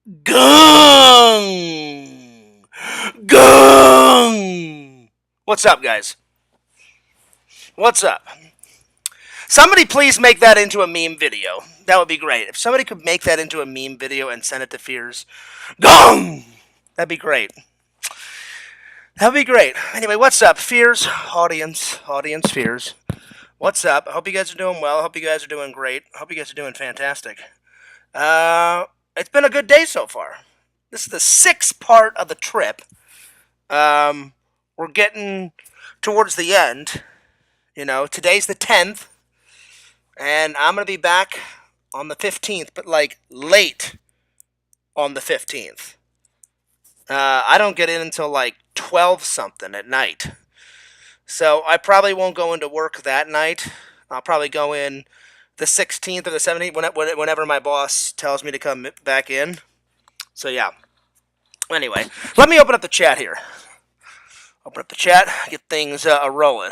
Gung! Gung! What's up, guys? What's up? Somebody please make that into a meme video. That would be great. If somebody could make that into a meme video and send it to Fears. Gung! That'd be great. That'd be great. Anyway, what's up, Fears? Audience, Fears. What's up? I hope you guys are doing well. I hope you guys are doing great. I hope you guys are doing fantastic. It's been a good day so far. This is the sixth part of the trip. We're getting towards the end. You know, today's the 10th, and I'm going to be back on the 15th, but like late on the 15th. I don't get in until like 12 something at night. So I probably won't go into work that night. I'll probably go in the 16th or the 17th whenever my boss tells me to come back in. So yeah. Anyway, let me open up the chat here. Open up the chat, get things rolling.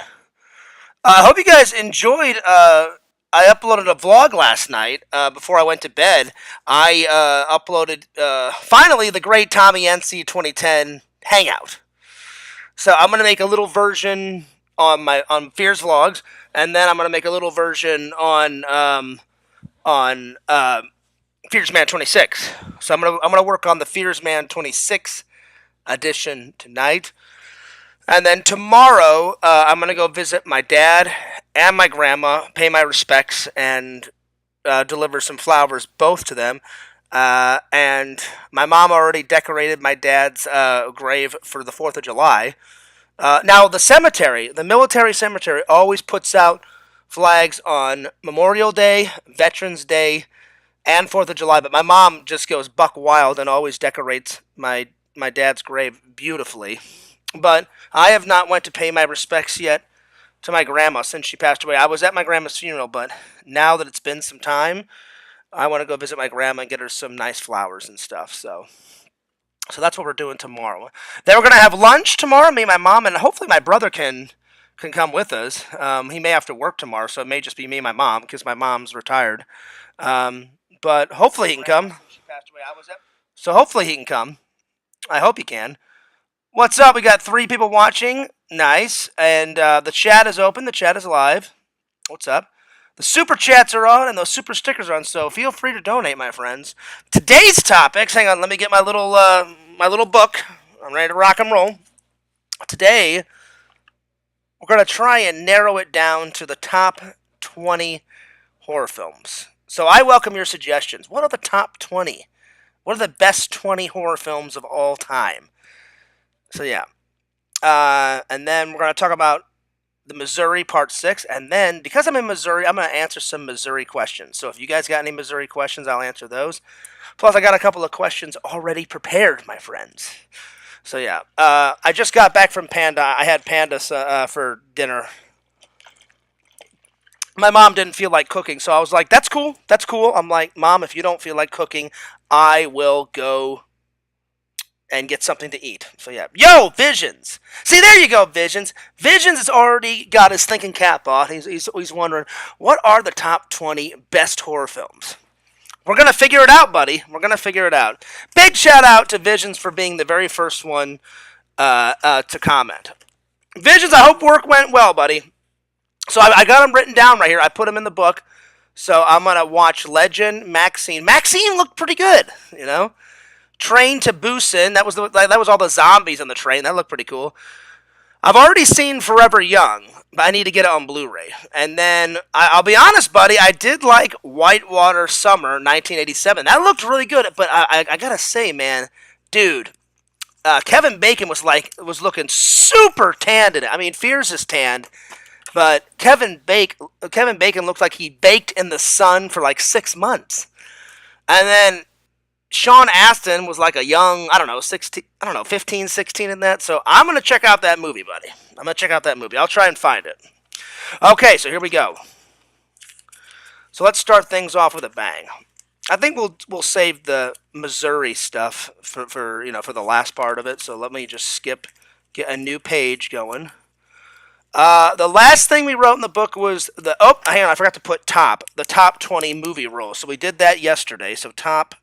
I hope you guys enjoyed. I uploaded a vlog last night before I went to bed. I uploaded finally the great Tommy NC 2010 Hangout. So I'm gonna make a little version on Fears Vlogs, and then I'm gonna make a little version on Fears Man 26. So I'm gonna work on the Fears Man 26 edition tonight. And then tomorrow, I'm going to go visit my dad and my grandma, pay my respects, and deliver some flowers both to them. And my mom already decorated my dad's grave for the 4th of July. Now, the cemetery, the military cemetery, always puts out flags on Memorial Day, Veterans Day, and 4th of July. But my mom just goes buck wild and always decorates my dad's grave beautifully. But I have not went to pay my respects yet to my grandma since she passed away. I was at my grandma's funeral, but now that it's been some time, I want to go visit my grandma and get her some nice flowers and stuff. So that's what we're doing tomorrow. Then we're gonna have lunch tomorrow. Me, my mom, and hopefully my brother can come with us. He may have to work tomorrow, so it may just be me and my mom because my mom's retired. But hopefully he can come. So hopefully he can come. I hope he can. What's up? We got 3 people watching. Nice. And the chat is open. The chat is live. What's up? The super chats are on and those super stickers are on, so feel free to donate, my friends. Today's topics, hang on, let me get my little book. I'm ready to rock and roll. Today, we're going to try and narrow it down to the top 20 horror films. So I welcome your suggestions. What are the top 20? What are the best 20 horror films of all time? So yeah, and then we're going to talk about the Missouri Part 6, and then, because I'm in Missouri, I'm going to answer some Missouri questions. So if you guys got any Missouri questions, I'll answer those. Plus, I got a couple of questions already prepared, my friends. So yeah, I just got back from Panda. I had pandas for dinner. My mom didn't feel like cooking, so I was like, that's cool, that's cool. I'm like, Mom, if you don't feel like cooking, I will go and get something to eat. So yeah. Yo, Visions! See, there you go, Visions. Visions has already got his thinking cap on. He's wondering, what are the top 20 best horror films? We're going to figure it out, buddy. We're going to figure it out. Big shout out to Visions for being the very first one to comment. Visions, I hope work went well, buddy. So I got them written down right here. I put them in the book. So I'm going to watch Legend, Maxine. Maxine looked pretty good, you know? Train to Busan. That was all the zombies on the train. That looked pretty cool. I've already seen Forever Young, but I need to get it on Blu-ray. And then I'll be honest, buddy, I did like Whitewater Summer 1987. That looked really good. But I gotta say, man, dude, Kevin Bacon was looking super tanned in it. I mean, Fears is tanned, but Kevin Bacon looked like he baked in the sun for like 6 months. And then Sean Astin was like a young, 15, 16 in that. So I'm going to check out that movie, buddy. I'm going to check out that movie. I'll try and find it. Okay, so here we go. So let's start things off with a bang. I think we'll save the Missouri stuff for the last part of it. So let me just get a new page going. The last thing we wrote in the book was hang on, I forgot to put the top 20 movie roles. So we did that yesterday. So top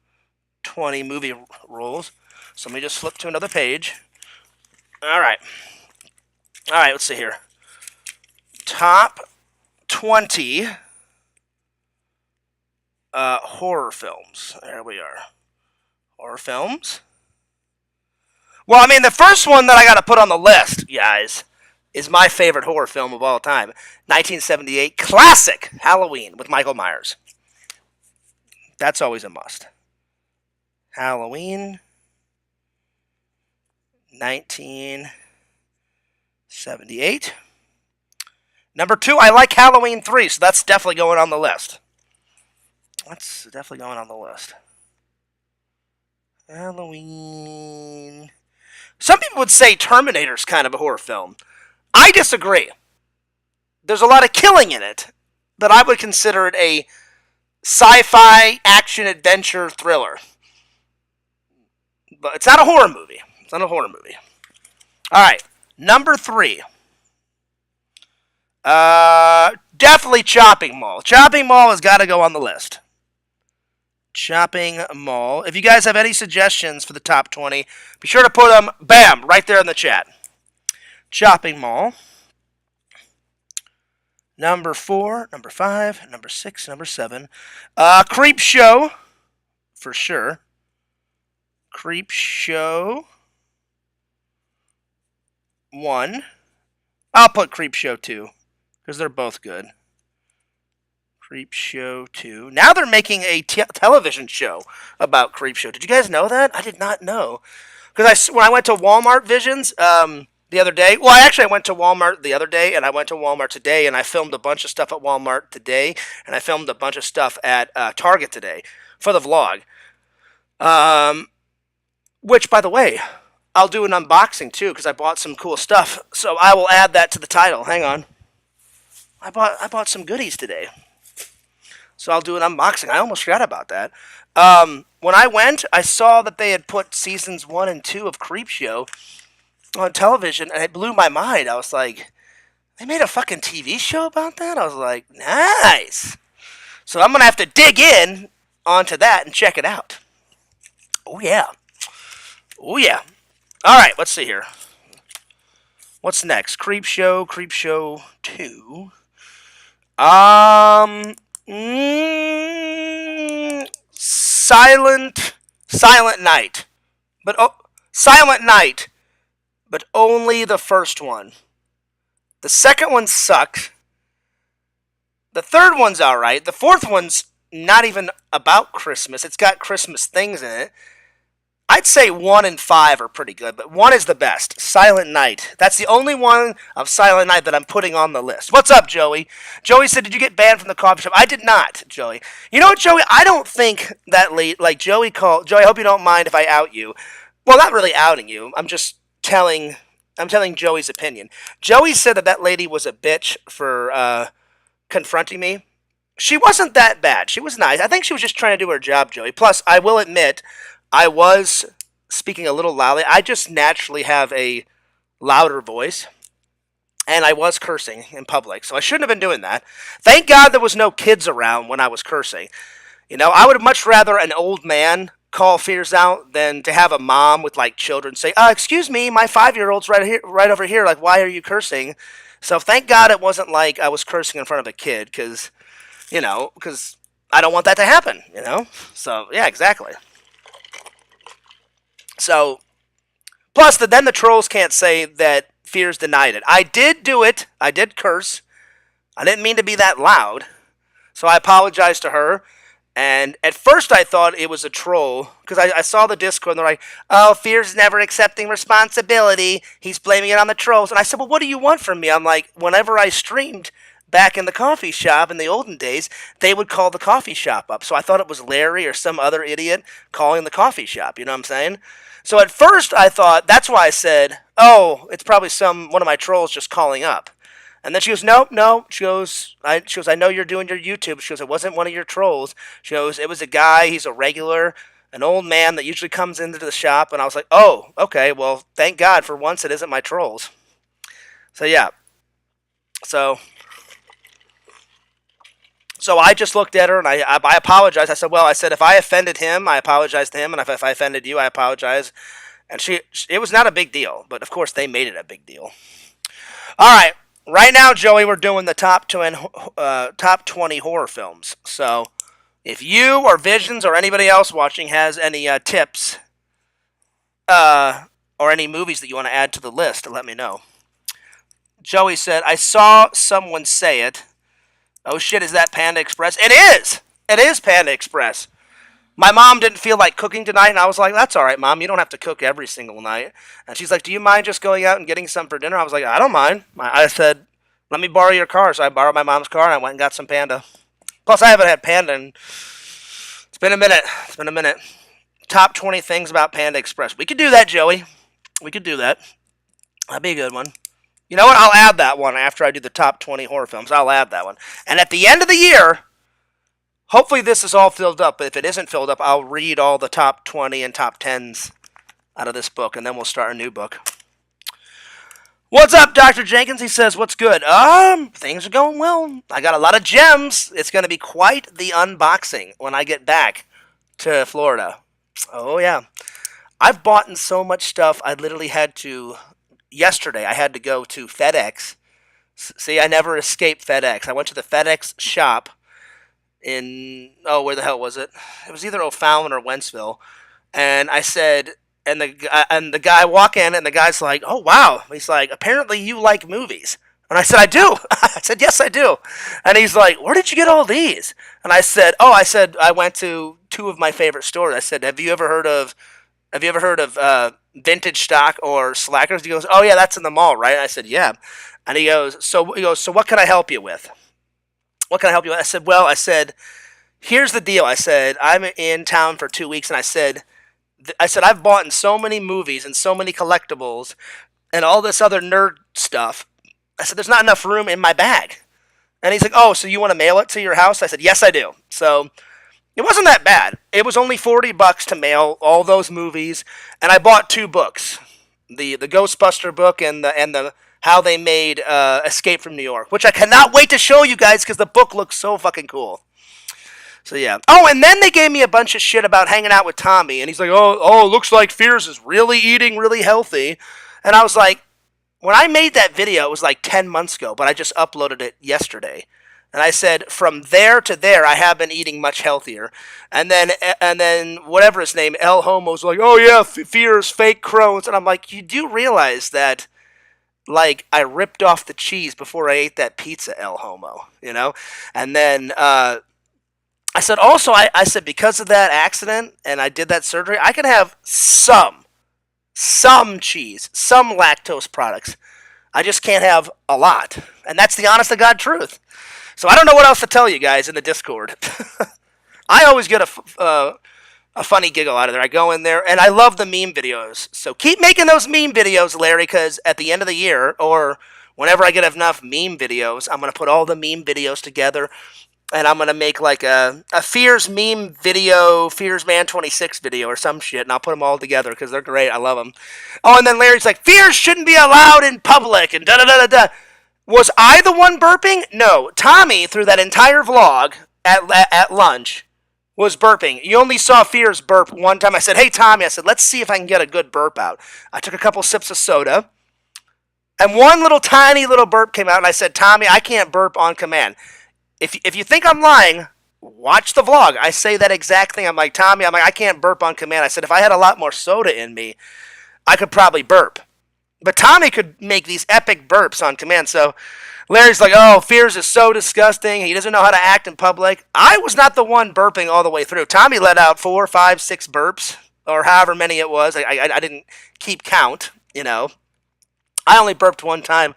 20 movie rules. So let me just flip to another page. All right. All right, let's see here. Top 20 horror films. There we are. Horror films. Well, I mean, the first one that I got to put on the list, guys, is my favorite horror film of all time. 1978 classic Halloween with Michael Myers. That's always a must. Halloween 1978. Number 2, I like Halloween 3, so that's definitely going on the list. That's definitely going on the list. Halloween. Some people would say Terminator's kind of a horror film. I disagree. There's a lot of killing in it, but I would consider it a sci-fi action adventure thriller. But it's not a horror movie. It's not a horror movie. All right, number 3. Definitely Chopping Mall. Chopping Mall has got to go on the list. Chopping Mall. If you guys have any suggestions for the top 20, be sure to put them, bam, right there in the chat. Chopping Mall. Number 4, number 5, number 6, number 7. Creep Show, for sure. Creep Show 1. I'll put Creep Show 2, because they're both good. Creep Show 2. Now they're making a television show about Creep Show. Did you guys know that? I did not know. Because when I went to Walmart Visions the other day, well, I went to Walmart the other day, and I went to Walmart today, and I filmed a bunch of stuff at Walmart today, and I filmed a bunch of stuff at Target today for the vlog. Which, by the way, I'll do an unboxing too, because I bought some cool stuff. So I will add that to the title. Hang on. I bought some goodies today. So I'll do an unboxing. I almost forgot about that. When I went, I saw that they had put seasons 1 and 2 of Creepshow on television, and it blew my mind. I was like, they made a fucking TV show about that? I was like, nice. So I'm going to have to dig in onto that and check it out. Oh, yeah. Oh, yeah. All right, let's see here. What's next? Creepshow 2. Silent Night. Silent Night, but only the first one. The second one sucked. The third one's alright. The fourth one's not even about Christmas. It's got Christmas things in it. I'd say 1 and 5 are pretty good, but 1 is the best. Silent Night. That's the only one of Silent Night that I'm putting on the list. What's up, Joey? Joey said, did you get banned from the coffee shop? I did not, Joey. You know what, Joey? I don't think that late, like Joey called. Joey, I hope you don't mind if I out you. Well, not really outing you. I'm telling Joey's opinion. Joey said that lady was a bitch for confronting me. She wasn't that bad. She was nice. I think she was just trying to do her job, Joey. Plus, I will admit, I was speaking a little loudly. I just naturally have a louder voice, and I was cursing in public, so I shouldn't have been doing that. Thank God there was no kids around when I was cursing. You know, I would much rather an old man call fears out than to have a mom with, like, children say, excuse me, my 5-year-old's right over here, like, why are you cursing? So thank God it wasn't like I was cursing in front of a kid, because I don't want that to happen, you know? So, yeah, exactly. So, plus, then the trolls can't say that Fears denied it. I did do it. I did curse. I didn't mean to be that loud. So I apologize to her. And at first I thought it was a troll, because I saw the Discord and they're like, oh, Fear's never accepting responsibility. He's blaming it on the trolls. And I said, well, what do you want from me? I'm like, whenever I streamed back in the coffee shop in the olden days, they would call the coffee shop up. So I thought it was Larry or some other idiot calling the coffee shop. You know what I'm saying? So at first I thought, that's why I said, oh, it's probably one of my trolls just calling up. And then she goes, no. She goes, I know you're doing your YouTube. She goes, it wasn't one of your trolls. She goes, it was a guy, he's a regular, an old man that usually comes into the shop. And I was like, oh, okay, well, thank God for once it isn't my trolls. So yeah. So So I just looked at her and I apologized. I said, well, I said, if I offended him, I apologize to him. And if I offended you, I apologize. And it was not a big deal. But of course, they made it a big deal. All right. Right now, Joey, we're doing the top 20 horror films. So if you or Visions or anybody else watching has any tips or any movies that you want to add to the list, let me know. Joey said, I saw someone say it. Oh shit, is that Panda Express? It is! It is Panda Express. My mom didn't feel like cooking tonight, and I was like, that's alright, Mom. You don't have to cook every single night. And she's like, do you mind just going out and getting some for dinner? I was like, I don't mind. I said, let me borrow your car. So I borrowed my mom's car, and I went and got some Panda. Plus, I haven't had Panda in... It's been a minute. Top 20 things about Panda Express. We could do that, Joey. We could do that. That'd be a good one. You know what? I'll add that one after I do the top 20 horror films. I'll add that one. And at the end of the year, hopefully this is all filled up. But if it isn't filled up, I'll read all the top 20 and top 10s out of this book, and then we'll start a new book. What's up, Dr. Jenkins? He says, what's good? Things are going well. I got a lot of gems. It's going to be quite the unboxing when I get back to Florida. Oh, yeah. I've bought in so much stuff, I literally had to... Yesterday, I had to go to FedEx. See, I never escaped FedEx. I went to the FedEx shop in... Oh, where the hell was it? It was either O'Fallon or Wentzville. And I said... And the guy walk in, and the guy's like, oh, wow. He's like, apparently you like movies. And I said, I do. I said, yes, I do. And he's like, where did you get all these? And I said, I went to two of my favorite stores. I said, have you ever heard of Vintage Stock or Slackers? He goes, oh, yeah, that's in the mall, right? And I said, yeah. And he goes, so what can I help you with? What can I help you with? I said, here's the deal. I said, I'm in town for 2 weeks, and I said, I've bought in so many movies and so many collectibles and all this other nerd stuff. I said, there's not enough room in my bag. And he's like, oh, so you want to mail it to your house? I said, yes, I do. So it wasn't that bad. It was only $40 to mail all those movies, and I bought 2 books, the Ghostbuster book and the How They Made Escape from New York, which I cannot wait to show you guys because the book looks so fucking cool. So yeah. Oh, and then they gave me a bunch of shit about hanging out with Tommy, and he's like, oh, looks like Fears is really eating really healthy, and I was like, when I made that video, it was like 10 months ago, but I just uploaded it yesterday. And I said, from there to there, I have been eating much healthier. And then whatever his name, El Homo's like, oh yeah, Fears, fake Crohn's. And I'm like, you do realize that, like, I ripped off the cheese before I ate that pizza, El Homo, you know? And then I said, also, I said, because of that accident and I did that surgery, I can have some cheese, some lactose products. I just can't have a lot. And that's the honest to God truth. So I don't know what else to tell you guys in the Discord. I always get a funny giggle out of there. I go in there, and I love the meme videos. So keep making those meme videos, Larry, because at the end of the year, or whenever I get enough meme videos, I'm going to put all the meme videos together, and I'm going to make like a Fears meme video, Fears Man 26 video or some shit, and I'll put them all together because they're great. I love them. Oh, and then Larry's like, Fears shouldn't be allowed in public, and da-da-da-da-da. Was I the one burping? No. Tommy, through that entire vlog at lunch, was burping. You only saw Fears burp one time. I said, hey, Tommy, I said, let's see if I can get a good burp out. I took a couple sips of soda, and one little tiny little burp came out, and I said, Tommy, I can't burp on command. If you think I'm lying, watch the vlog. I say that exact thing. I'm like, Tommy, I can't burp on command. I said, if I had a lot more soda in me, I could probably burp. But Tommy could make these epic burps on command. So Larry's like, oh, Fears is so disgusting. He doesn't know how to act in public. I was not the one burping all the way through. Tommy let out 4, 5, 6 burps, or however many it was. I didn't keep count, you know. I only burped one time.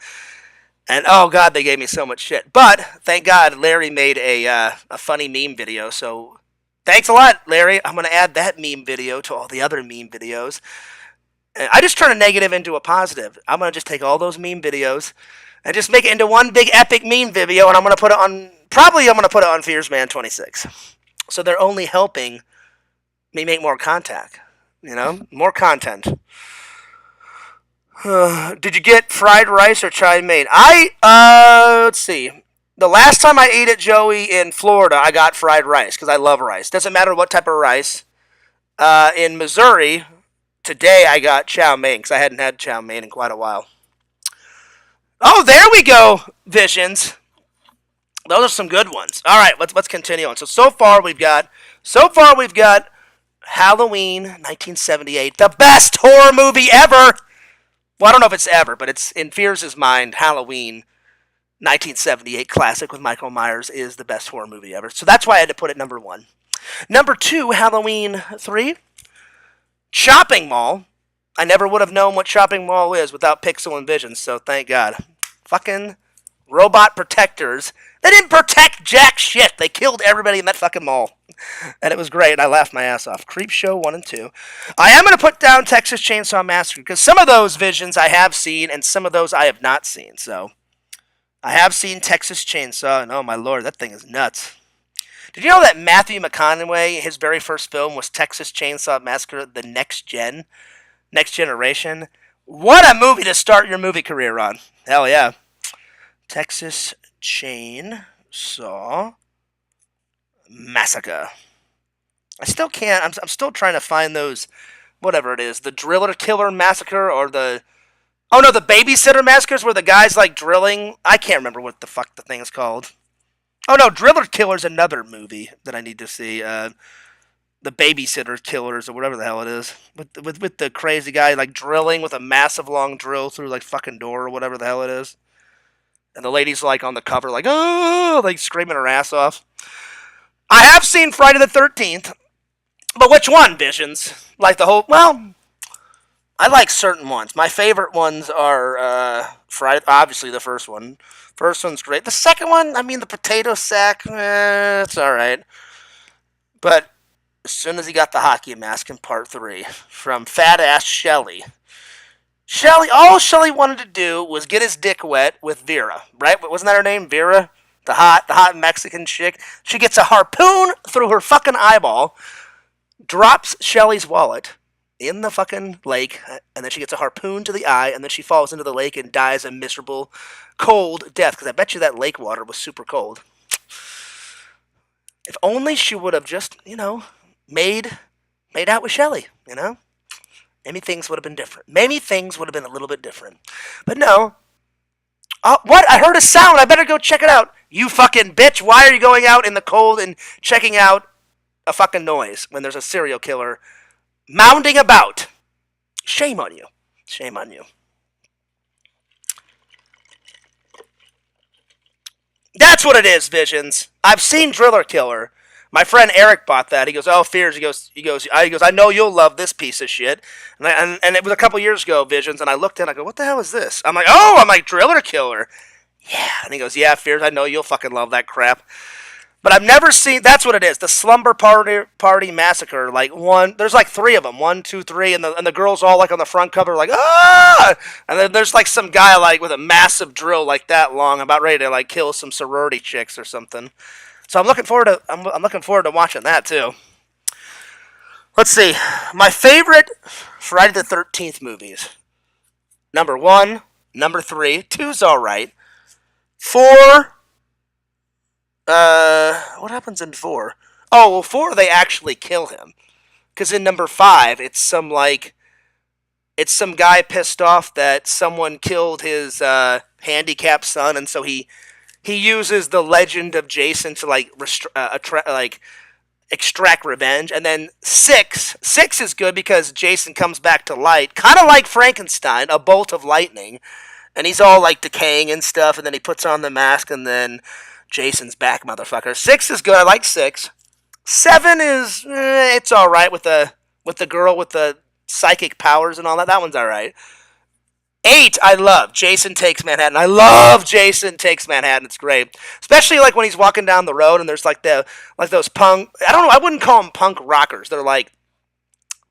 And, oh, God, they gave me so much shit. But, thank God, Larry made a funny meme video. So, thanks a lot, Larry. I'm going to add that meme video to all the other meme videos. I just turn a negative into a positive. I'm going to just take all those meme videos and just make it into one big epic meme video, and I'm going to put it on, probably I'm going to put it on Fears Man 26. So they're only helping me make more content, you know, more content. Did you get fried rice or chai mein? Let's see. The last time I ate at Joey in Florida, I got fried rice because I love rice. Doesn't matter what type of rice. In Missouri, today I got chow mein because I hadn't had chow mein in quite a while. Oh, there we go, Visions. Those are some good ones. All right, let's continue on. So far we've got Halloween 1978, the best horror movie ever. Well, I don't know if it's ever, but it's in Fears' mind. Halloween 1978 classic with Michael Myers is the best horror movie ever. So that's why I had to put it number 1. Number 2, Halloween 3, Shopping Mall. I never would have known what Shopping Mall is without Pixel and Visions, so thank God. Fucking robot protectors. They didn't protect jack shit. They killed everybody in that fucking mall. And it was great, and I laughed my ass off. Creepshow 1 and 2. I am going to put down Texas Chainsaw Massacre, because some of those Visions I have seen, and some of those I have not seen, so... I have seen Texas Chainsaw, and oh my lord, that thing is nuts. Did you know that Matthew McConaughey, his very first film was Texas Chainsaw Massacre, The Next Generation? What a movie to start your movie career on. Hell yeah. Texas Chainsaw Massacre. I still can't, I'm still trying to find those, whatever it is, the Driller Killer Massacre or the... Oh no, the Babysitter Massacres where the guy's like drilling. I can't remember what the fuck the thing is called. Oh no, Driller Killer's another movie that I need to see. The Babysitter Killers or whatever the hell it is. With the crazy guy like drilling with a massive long drill through like fucking door or whatever the hell it is. And the lady's like on the cover like, oh, like screaming her ass off. I have seen Friday the 13th. But which one, Visions? Like the whole, well... I like certain ones. My favorite ones are Friday. Obviously, the first one. First one's great. The second one, I mean, the potato sack, it's all right. But as soon as he got the hockey mask in part 3 from fat ass Shelly, all Shelly wanted to do was get his dick wet with Vera, right? Wasn't that her name, Vera? The hot Mexican chick. She gets a harpoon through her fucking eyeball, drops Shelly's wallet in the fucking lake, and then she gets a harpoon to the eye, and then she falls into the lake and dies a miserable, cold death, because I bet you that lake water was super cold. If only she would have just, made out with Shelly, Maybe things would have been different. Maybe things would have been a little bit different. But no. What? I heard a sound. I better go check it out. You fucking bitch. Why are you going out in the cold and checking out a fucking noise when there's a serial killer mounding about? Shame on you. Shame on you. That's what it is, Visions. I've seen Driller Killer. My friend Eric bought that. He goes, oh, Fears. He goes, I know you'll love this piece of shit. And it was a couple years ago, Visions, and I looked in, I go, what the hell is this? I'm like, Driller Killer. Yeah. And he goes, yeah, Fears, I know you'll fucking love that crap. But I've never seen, that's what it is, the Slumber Party Massacre, there's like 3 of them, 1, 2, 3, and the girls all like on the front cover like, ah! And then there's like some guy like with a massive drill like that long about ready to like kill some sorority chicks or something. So I'm looking forward to watching that too. Let's see, my favorite Friday the 13th movies. Number 1, number 3, 2's alright, 4... what happens in 4? Oh, well, 4 they actually kill him. Because in number 5, it's some guy pissed off that someone killed his handicapped son, and so he uses the legend of Jason to extract revenge. And then 6 is good because Jason comes back to light, kind of like Frankenstein, a bolt of lightning, and he's all like decaying and stuff, and then he puts on the mask, and then Jason's back, motherfucker. 6 is good. I like 6. 7 is it's all right with the girl with the psychic powers and all that. That one's all right. 8, I love. Jason Takes Manhattan. I love Jason Takes Manhattan. It's great, especially like when he's walking down the road and there's like those punk. I don't know. I wouldn't call them punk rockers. They're like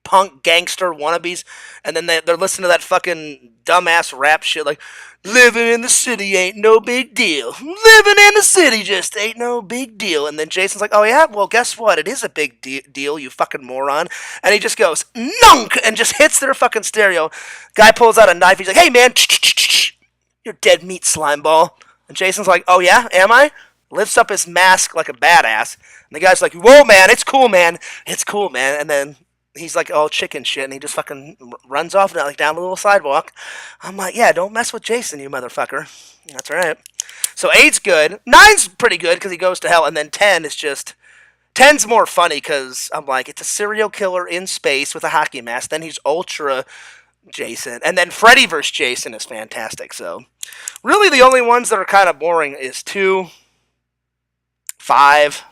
punk gangster wannabes, and then they're listening to that fucking dumbass rap shit like, living in the city ain't no big deal. Living in the city just ain't no big deal. And then Jason's like, oh yeah? Well, guess what? It is a big deal, you fucking moron. And he just goes, nunk! And just hits their fucking stereo. Guy pulls out a knife. He's like, hey man, you're dead meat, slime ball. And Jason's like, oh yeah, am I? Lifts up his mask like a badass. And the guy's like, whoa, man, it's cool, man. It's cool, man. And then he's like, all chicken shit, and he just fucking runs off like down the little sidewalk. I'm like, yeah, don't mess with Jason, you motherfucker. That's right. So 8's good. 9's pretty good because he goes to hell. And then 10 is just... 10's more funny because I'm like, it's a serial killer in space with a hockey mask. Then he's ultra Jason. And then Freddy vs. Jason is fantastic. So really the only ones that are kind of boring is 2, 5,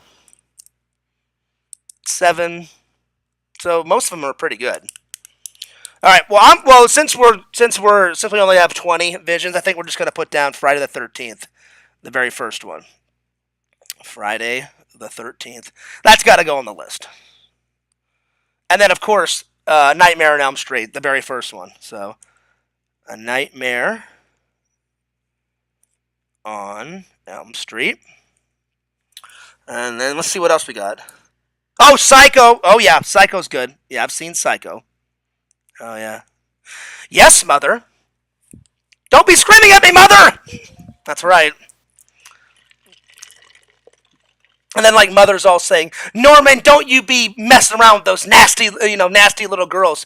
7. So most of them are pretty good. All right. Well, since we only have 20 visions, I think we're just gonna put down Friday the 13th, the very first one. Friday the 13th. That's got to go on the list. And then of course, Nightmare on Elm Street, the very first one. So, A Nightmare on Elm Street. And then let's see what else we got. Oh, Psycho. Oh yeah, Psycho's good. Yeah, I've seen Psycho. Oh yeah. Yes, mother. Don't be screaming at me, mother! That's right. And then like mother's all saying, Norman, don't you be messing around with those nasty, nasty little girls.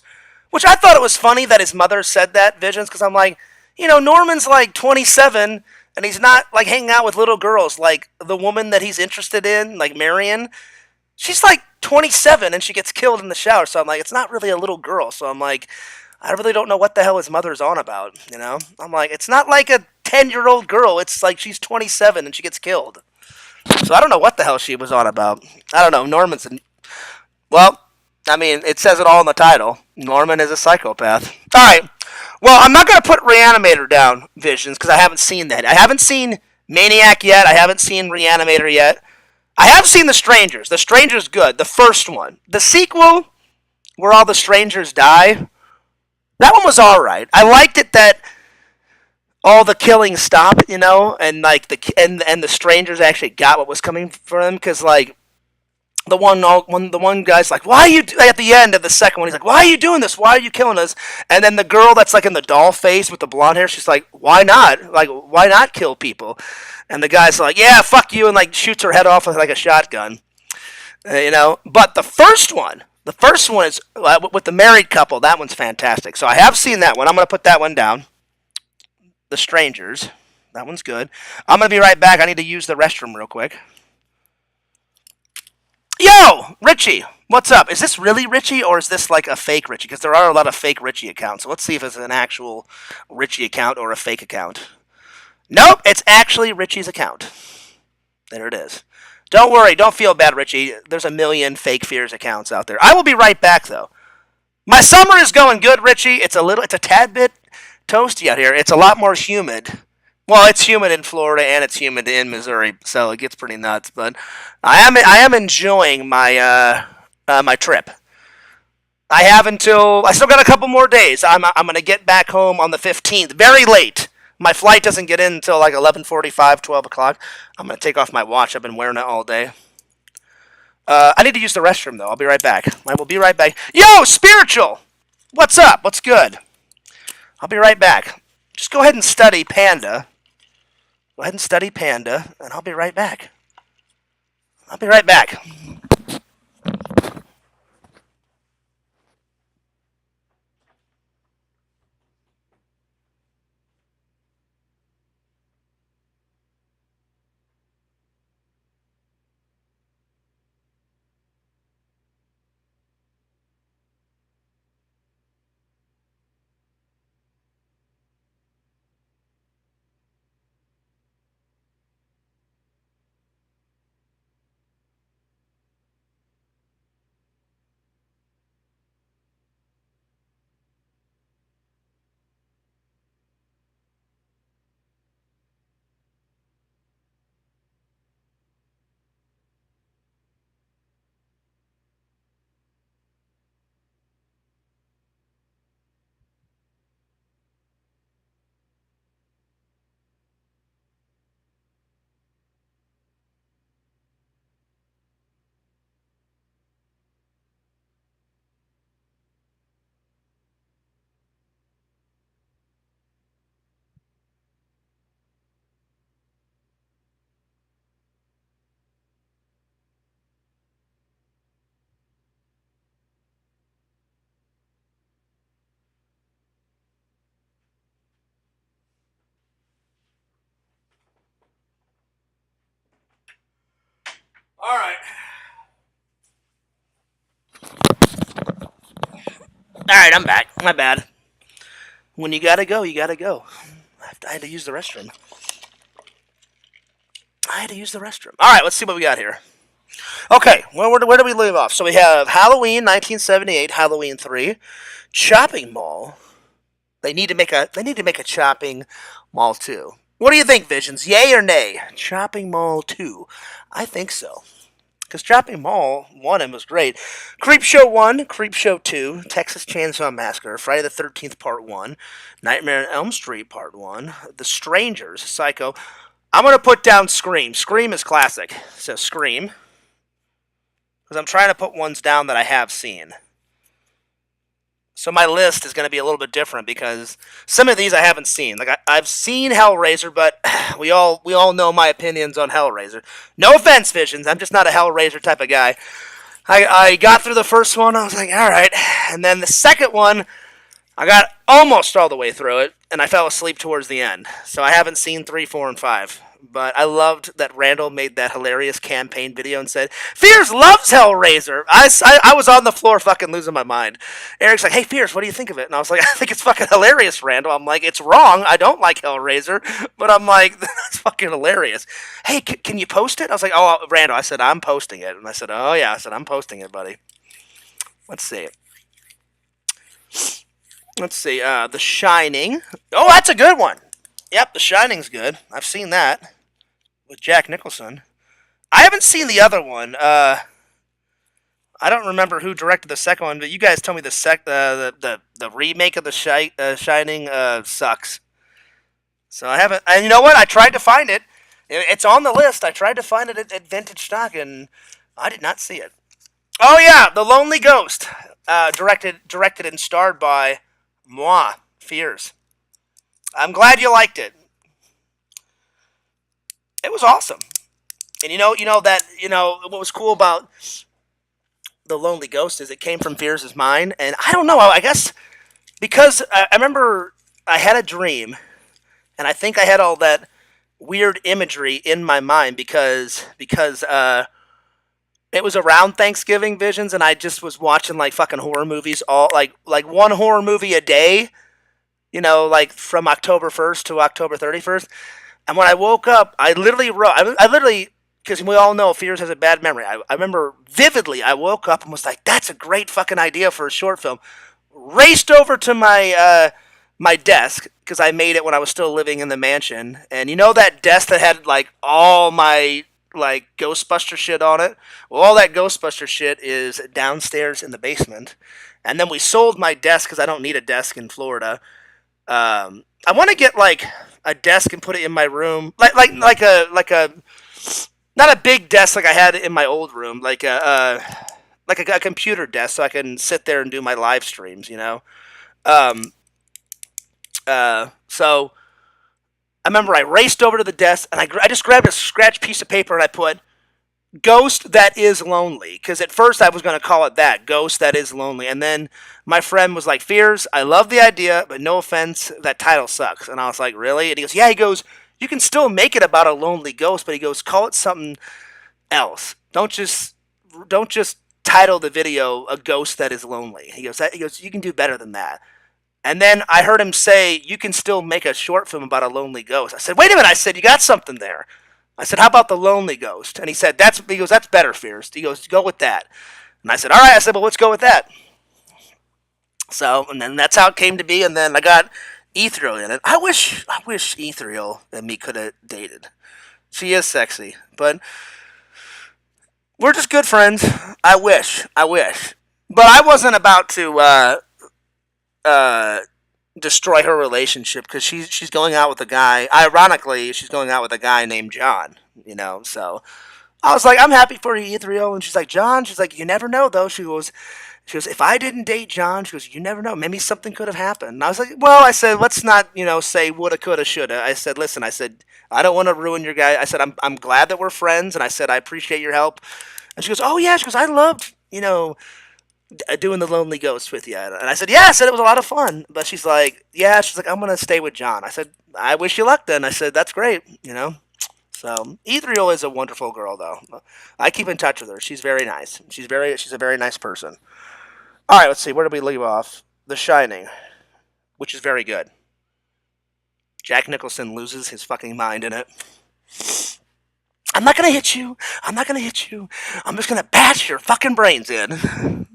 Which I thought it was funny that his mother said that, Visions, because I'm like, Norman's like 27 and he's not like hanging out with little girls. Like the woman that he's interested in, like Marion, she's like 27 and she gets killed in the shower. So I'm like, it's not really a little girl. So I'm like, I really don't know what the hell his mother's on about, I'm like, it's not like a 10-year-old girl. It's like she's 27 and she gets killed. So I don't know what the hell she was on about. I don't know. Well, I mean, it says it all in the title. Norman is a psychopath. All right. Well, I'm not going to put Reanimator down, Visions, because I haven't seen that. I haven't seen Maniac yet. I haven't seen Reanimator yet. I have seen The Strangers. The Strangers good. The first one. The sequel, where all the strangers die, that one was all right. I liked it that all the killing stopped, and like the strangers actually got what was coming for them, because like the one guy's like, why are you at the end of the second one, he's like, why are you doing this, why are you killing us? And then the girl that's like in the doll face with the blonde hair, she's like, why not kill people? And the guy's like, yeah, fuck you, and like shoots her head off with like a shotgun. But the first one is with the married couple. That one's fantastic. So I have seen that one. I'm going to put that one down. The Strangers. That one's good. I'm going to be right back. I need to use the restroom real quick. Yo, Richie, what's up? Is this really Richie or is this like a fake Richie? Because there are a lot of fake Richie accounts. So let's see if it's an actual Richie account or a fake account. Nope, it's actually Richie's account. There it is. Don't worry, don't feel bad, Richie. There's a million fake Fears accounts out there. I will be right back, though. My summer is going good, Richie. It's a tad bit toasty out here. It's a lot more humid. Well, it's humid in Florida and it's humid in Missouri, so it gets pretty nuts. But I am enjoying my my trip. I still got a couple more days. I'm gonna get back home on the 15th, very late. My flight doesn't get in until like 11:45, 12 o'clock. I'm gonna take off my watch. I've been wearing it all day. I need to use the restroom though. I'll be right back. I will be right back. Yo, Spiritual! What's up? What's good? I'll be right back. Just go ahead and study Panda. Go ahead and study Panda, and I'll be right back. I'll be right back. All right. All right, I'm back. My bad. When you gotta go, you gotta go. I had to use the restroom. All right, let's see what we got here. Okay, where do we leave off? So we have Halloween 1978, Halloween 3, Chopping Mall. They need to make a Chopping Mall 2. What do you think, Visions? Yay or nay? Chopping Mall 2. I think so. Because Chopping Mall 1 was great. Creepshow 1, Creepshow 2, Texas Chainsaw Massacre, Friday the 13th Part 1, Nightmare on Elm Street Part 1, The Strangers, Psycho. I'm going to put down Scream. Scream is classic. So Scream. Because I'm trying to put ones down that I have seen. So my list is going to be a little bit different because some of these I haven't seen. Like I've seen Hellraiser, but we all know my opinions on Hellraiser. No offense, Visions. I'm just not a Hellraiser type of guy. I got through the first one. I was like, all right. And then the second one, I got almost all the way through it, and I fell asleep towards the end. So I haven't seen 3, 4, and 5. But I loved that Randall made that hilarious campaign video and said, Fears loves Hellraiser. I was on the floor fucking losing my mind. Eric's like, hey, Fears, what do you think of it? And I was like, I think it's fucking hilarious, Randall. I'm like, it's wrong. I don't like Hellraiser. But I'm like, that's fucking hilarious. Hey, can you post it? I was like, oh, Randall. I said, I'm posting it. And I said, oh, yeah. I said, I'm posting it, buddy. Let's see. The Shining. Oh, that's a good one. Yep, The Shining's good. I've seen that with Jack Nicholson. I haven't seen the other one. I don't remember who directed the second one, but you guys told me the remake of The Shining sucks. So I haven't. And you know what? I tried to find it. It's on the list. I tried to find it at Vintage Stock, and I did not see it. Oh yeah, The Lonely Ghost, directed and starred by moi, Fears. I'm glad you liked it. It was awesome. And what was cool about The Lonely Ghost is it came from Fears' mind, and I don't know. I guess because I remember I had a dream, and I think I had all that weird imagery in my mind because it was around Thanksgiving Visions, and I just was watching like fucking horror movies all like one horror movie a day. Like from October 1st to October 31st. And when I woke up, I literally wrote, because we all know Fears has a bad memory. I remember vividly, I woke up and was like, that's a great fucking idea for a short film. Raced over to my desk, because I made it when I was still living in the mansion. And you know that desk that had like all my like Ghostbuster shit on it? Well, all that Ghostbuster shit is downstairs in the basement. And then we sold my desk because I don't need a desk in Florida. I want to get like a desk and put it in my room, like a not a big desk like I had in my old room, like a computer desk, so I can sit there and do my live streams. Um, so I remember I raced over to the desk and I just grabbed a scratch piece of paper and I put Ghost That Is Lonely, because at first I was going to call it that, Ghost That Is Lonely, and then my friend was like, Fears, I love the idea, but no offense, that title sucks. And I was like, really? And he goes, yeah, you can still make it about a lonely ghost, but he goes, call it something else. Don't just title the video A Ghost That Is Lonely. He goes, you can do better than that. And then I heard him say, you can still make a short film about a lonely ghost. I said, wait a minute. I said, you got something there. I said, how about The Lonely Ghost? And he said, that's better, Fears. He goes, go with that. And I said, all right. I said, well, let's go with that. So, and then that's how it came to be. And then I got Ethereal in it. I wish Ethereal and me could have dated. She is sexy, but we're just good friends. I wish. But I wasn't about to destroy her relationship because she's going out with a guy. Ironically, she's going out with a guy named John. So I was like, I'm happy for you, Ethereal. And she's like, John. She's like, you never know though. She goes, if I didn't date John, she goes, you never know. Maybe something could have happened. And I was like, well, I said, let's not, say woulda, coulda, shoulda. I said, listen, I don't want to ruin your guy. I said, I'm glad that we're friends, and I said, I appreciate your help. And she goes, oh yeah. She goes, I loved, doing The Lonely Ghost with you. And I said, yeah. I said it was a lot of fun. But she's like, yeah. She's like, I'm gonna stay with John. I said, I wish you luck then. I said, that's great. So Ethereal is a wonderful girl, though. I keep in touch with her. She's very nice. She's a very nice person. All right, let's see. Where did we leave off? The Shining, which is very good. Jack Nicholson loses his fucking mind in it. I'm not gonna hit you. I'm not gonna hit you. I'm just gonna bash your fucking brains in.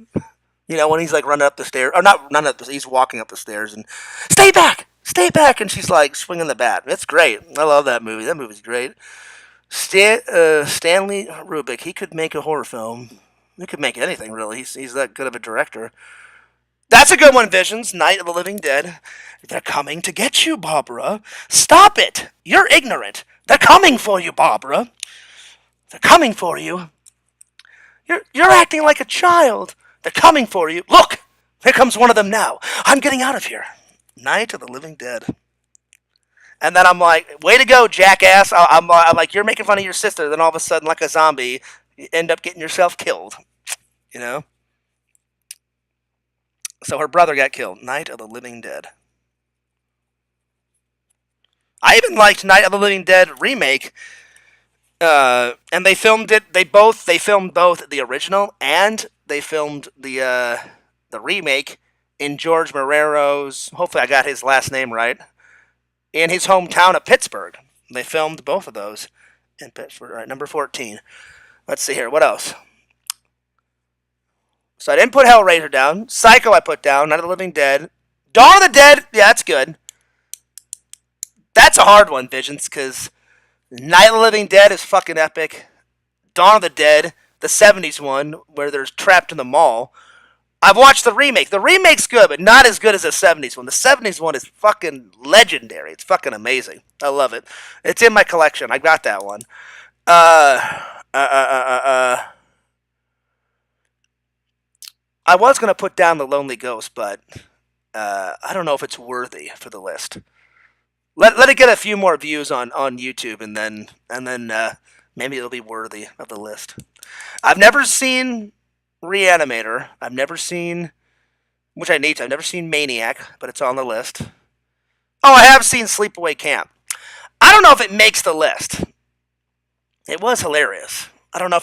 You know, when he's like running up the stairs, or not running up the stairs, he's walking up the stairs and, stay back, and she's like swinging the bat. It's great. I love that movie. That movie's great. Stanley Kubrick, he could make a horror film. He could make anything, really. He's that good of a director. That's a good one, Visions. Night of the Living Dead. They're coming to get you, Barbara. Stop it. You're ignorant. They're coming for you, Barbara. They're coming for you. You're acting like a child. They're coming for you. Look, here comes one of them now. I'm getting out of here. Night of the Living Dead. And then I'm like, way to go, jackass. I'm like, you're making fun of your sister. Then all of a sudden, like a zombie, you end up getting yourself killed. You know? So her brother got killed. Night of the Living Dead. I even liked Night of the Living Dead remake. And they filmed it. They filmed both the original and they filmed the remake in George Morero's. Hopefully, I got his last name right. In his hometown of Pittsburgh, they filmed both of those in Pittsburgh. All right, number 14. Let's see here. What else? So I didn't put Hellraiser down. Psycho I put down. Night of the Living Dead. Dawn of the Dead. Yeah, that's good. That's a hard one, Visions, because Night of the Living Dead is fucking epic. Dawn of the Dead, the 70s one, where they're trapped in the mall. I've watched the remake. The remake's good, but not as good as the 70s one. The 70s one is fucking legendary. It's fucking amazing. I love it. It's in my collection. I got that one. I was going to put down The Lonely Ghost, but I don't know if it's worthy for the list. Let it get a few more views on YouTube, and then maybe it'll be worthy of the list. I've never seen Reanimator. I've never seen, which I need to. I've never seen Maniac, but it's on the list. Oh, I have seen Sleepaway Camp. I don't know if it makes the list. It was hilarious. I don't know.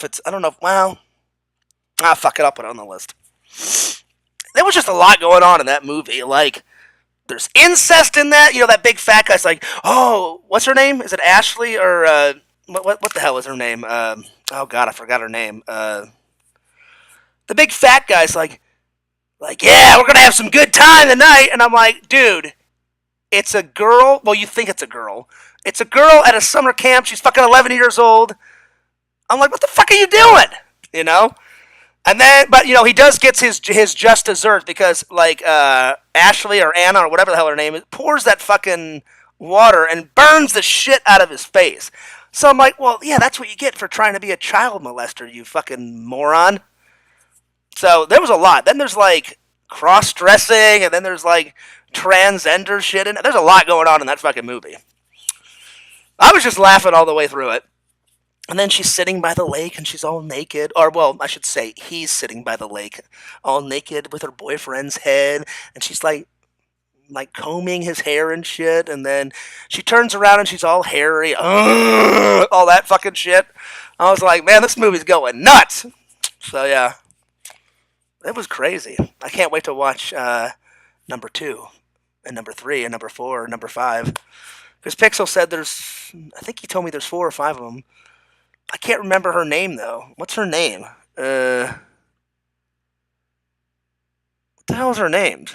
Well, fuck it. I'll put it on the list. There was just a lot going on in that movie. Like, there's incest in that. You know, that big fat guy's like, oh, what's her name? Is it Ashley or what the hell is her name? Oh God, I forgot her name. The big fat guy's like, yeah, we're gonna have some good time tonight, and I'm like, dude, it's a girl. Well, you think it's a girl. It's a girl at a summer camp. She's fucking 11 years old. I'm like, what the fuck are you doing? You know? And then, but you know, he does get his just desserts because, like, Ashley or Anna or whatever the hell her name is, pours that fucking water and burns the shit out of his face. So I'm like, well, yeah, that's what you get for trying to be a child molester, you fucking moron. So there was a lot. Then there's like cross-dressing, and then there's like transgender shit in it. There's a lot going on in that fucking movie. I was just laughing all the way through it. And then she's sitting by the lake, and she's all naked. Or, well, I should say he's sitting by the lake, all naked with her boyfriend's head. And she's like combing his hair and shit. And then she turns around, and she's all hairy. All that fucking shit. I was like, man, this movie's going nuts. So, yeah. It was crazy. I can't wait to watch number 2 and number 3 and number 4 and number 5. Because Pixel said I think he told me there's 4 or 5 of them. I can't remember her name, though. What's her name? What the hell is her name?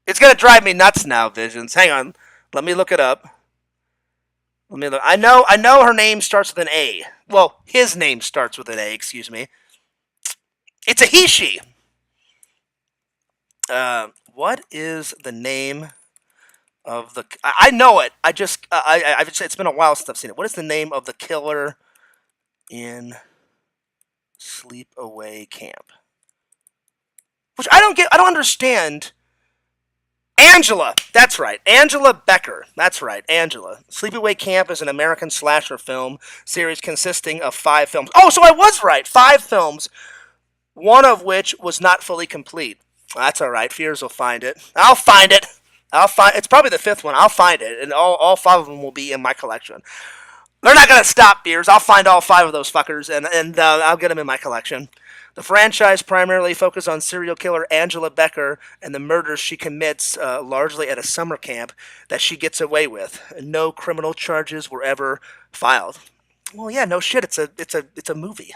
It's going to drive me nuts now, Visions. Hang on. Let me look it up. Let me look. I know her name starts with an A. Well, his name starts with an A, excuse me. It's a he, she. What is the name of the... I know it. It's been a while since I've seen it. What is the name of the killer in Sleepaway Camp? Which I don't understand. Angela. That's right. Angela Becker. That's right. Angela. Sleepaway Camp is an American slasher film series consisting of 5 films. Oh, so I was right. 5 films. One of which was not fully complete. That's all right. Fears will find it. I'll find it. I'll find. It's probably the fifth one. I'll find it, and all five of them will be in my collection. They're not gonna stop, beers. I'll find all five of those fuckers, and I'll get them in my collection. The franchise primarily focused on serial killer Angela Becker and the murders she commits, largely at a summer camp that she gets away with. No criminal charges were ever filed. Well, yeah, no shit. It's a movie.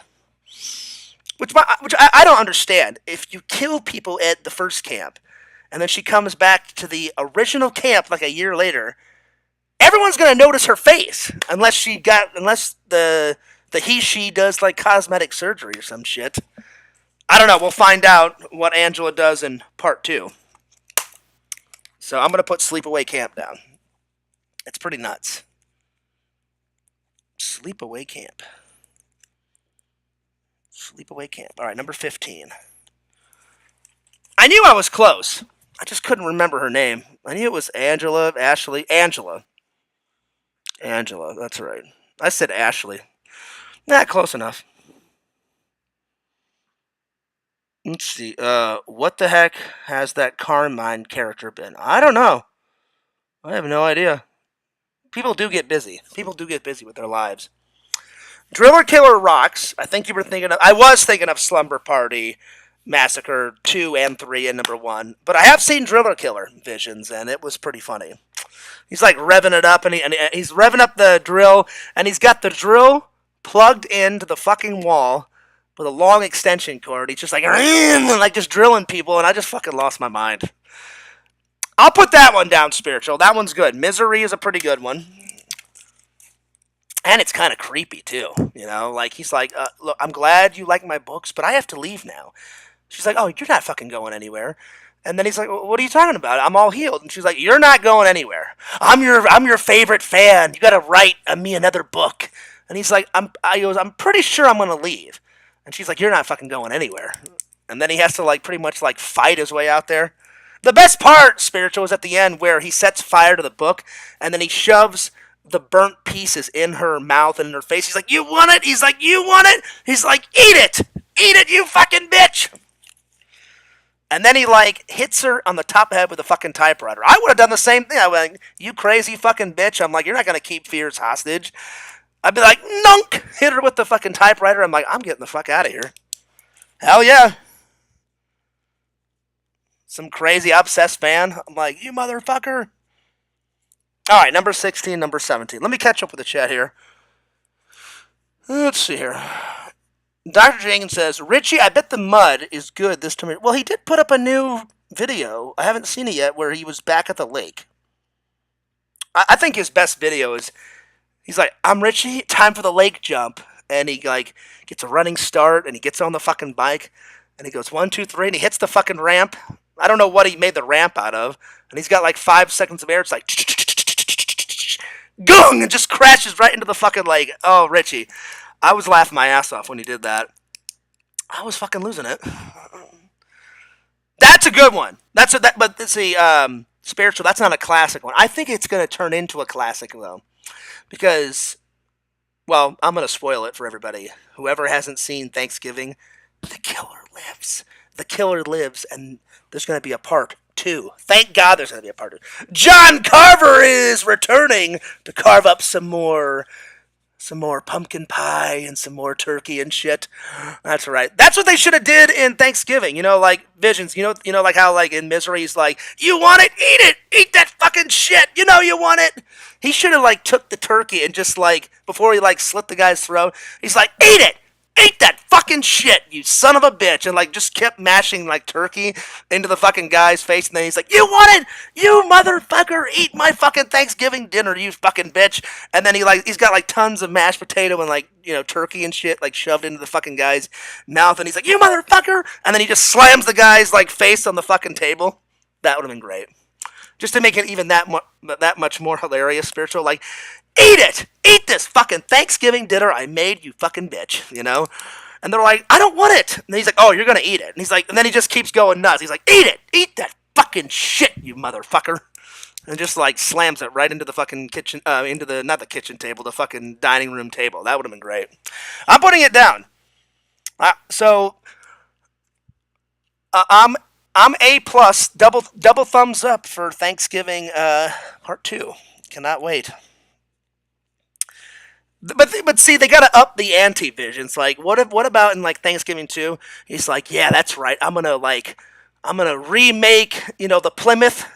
Which I don't understand. If you kill people at the first camp, and then she comes back to the original camp like a year later, everyone's gonna notice her face unless the he/she does like cosmetic surgery or some shit. I don't know. We'll find out what Angela does in part 2. So I'm gonna put Sleepaway Camp down. It's pretty nuts. Sleepaway Camp. Sleepaway Camp. All right, number 15. I knew I was close. I just couldn't remember her name. I knew it was Angela, Ashley, Angela. Angela, that's right. I said Ashley. Nah, close enough. Let's see. What the heck has that Carmine character been? I don't know. I have no idea. People do get busy. People do get busy with their lives. Driller Killer rocks. I think you were thinking of. I was thinking of Slumber Party Massacre 2 and 3 and number 1. But I have seen Driller Killer Visions, and it was pretty funny. He's like revving it up, and he's revving up the drill, and he's got the drill plugged into the fucking wall with a long extension cord. He's just like just drilling people, and I just fucking lost my mind. I'll put that one down, Spiritual. That one's good. Misery is a pretty good one. And it's kind of creepy, too. You know, like, he's like, look, I'm glad you like my books, but I have to leave now. She's like, oh, you're not fucking going anywhere. And then he's like, well, what are you talking about? I'm all healed. And she's like, you're not going anywhere. I'm your favorite fan. You got to write me another book. And he's like, I'm pretty sure I'm going to leave. And she's like, you're not fucking going anywhere. And then he has to, like, pretty much, like, fight his way out there. The best part, Spiritual, is at the end where he sets fire to the book, and then he shoves the burnt pieces in her mouth and in her face. He's like, you want it? He's like, you want it? He's like, eat it! Eat it, you fucking bitch! And then he, like, hits her on the top of the head with a fucking typewriter. I would have done the same thing. I would like, you crazy fucking bitch. I'm like, you're not going to keep Fears hostage. I'd be like, nunk! Hit her with the fucking typewriter. I'm like, I'm getting the fuck out of here. Hell yeah. Some crazy obsessed fan. I'm like, you motherfucker. Alright, number 16, number 17. Let me catch up with the chat here. Let's see here. Dr. Jenkins says, Richie, I bet the mud is good this time. Well, he did put up a new video. I haven't seen it yet, where he was back at the lake. I think his best video is, he's like, I'm Richie, time for the lake jump. And he, like, gets a running start, and he gets on the fucking bike, and he goes 1, 2, 3, and he hits the fucking ramp. I don't know what he made the ramp out of. And he's got, like, 5 seconds of air. It's like, gung, and just crashes right into the fucking lake. Oh, Richie. I was laughing my ass off when he did that. I was fucking losing it. That's a good one. But see, Spiritual, that's not a classic one. I think it's going to turn into a classic, though. Because, well, I'm going to spoil it for everybody. Whoever hasn't seen Thanksgiving, the killer lives. The killer lives, and there's going to be a part 2. Thank God there's going to be a part 2. John Carver is returning to carve up some more pumpkin pie and some more turkey and shit. That's right. That's what they should have did in Thanksgiving. You know, like Visions. You know, like how like in Misery he's like, you want it? Eat it. Eat that fucking shit. You know you want it. He should have like took the turkey and just like before he like slit the guy's throat, he's like, eat it. Eat that fucking shit, you son of a bitch, and like just kept mashing like turkey into the fucking guy's face, and then he's like, you want it? You motherfucker, eat my fucking Thanksgiving dinner, you fucking bitch. And then he's got like tons of mashed potato and like, you know, turkey and shit like shoved into the fucking guy's mouth, and he's like, you motherfucker, and then he just slams the guy's like face on the fucking table. That would have been great. Just to make it even that much more hilarious, Spiritual, like, eat it! Eat this fucking Thanksgiving dinner I made, you fucking bitch, you know? And they're like, I don't want it! And he's like, oh, you're gonna eat it. And he's like, and then he just keeps going nuts. He's like, eat it! Eat that fucking shit, you motherfucker! And just like slams it right into the fucking kitchen, not the kitchen table, the fucking dining room table. That would have been great. I'm putting it down. I'm I'm A plus, double thumbs up for Thanksgiving part 2. Cannot wait. But see, they gotta up the ante. Visions. Like, what about in like Thanksgiving 2? He's like, yeah, that's right. I'm gonna remake, the Plymouth,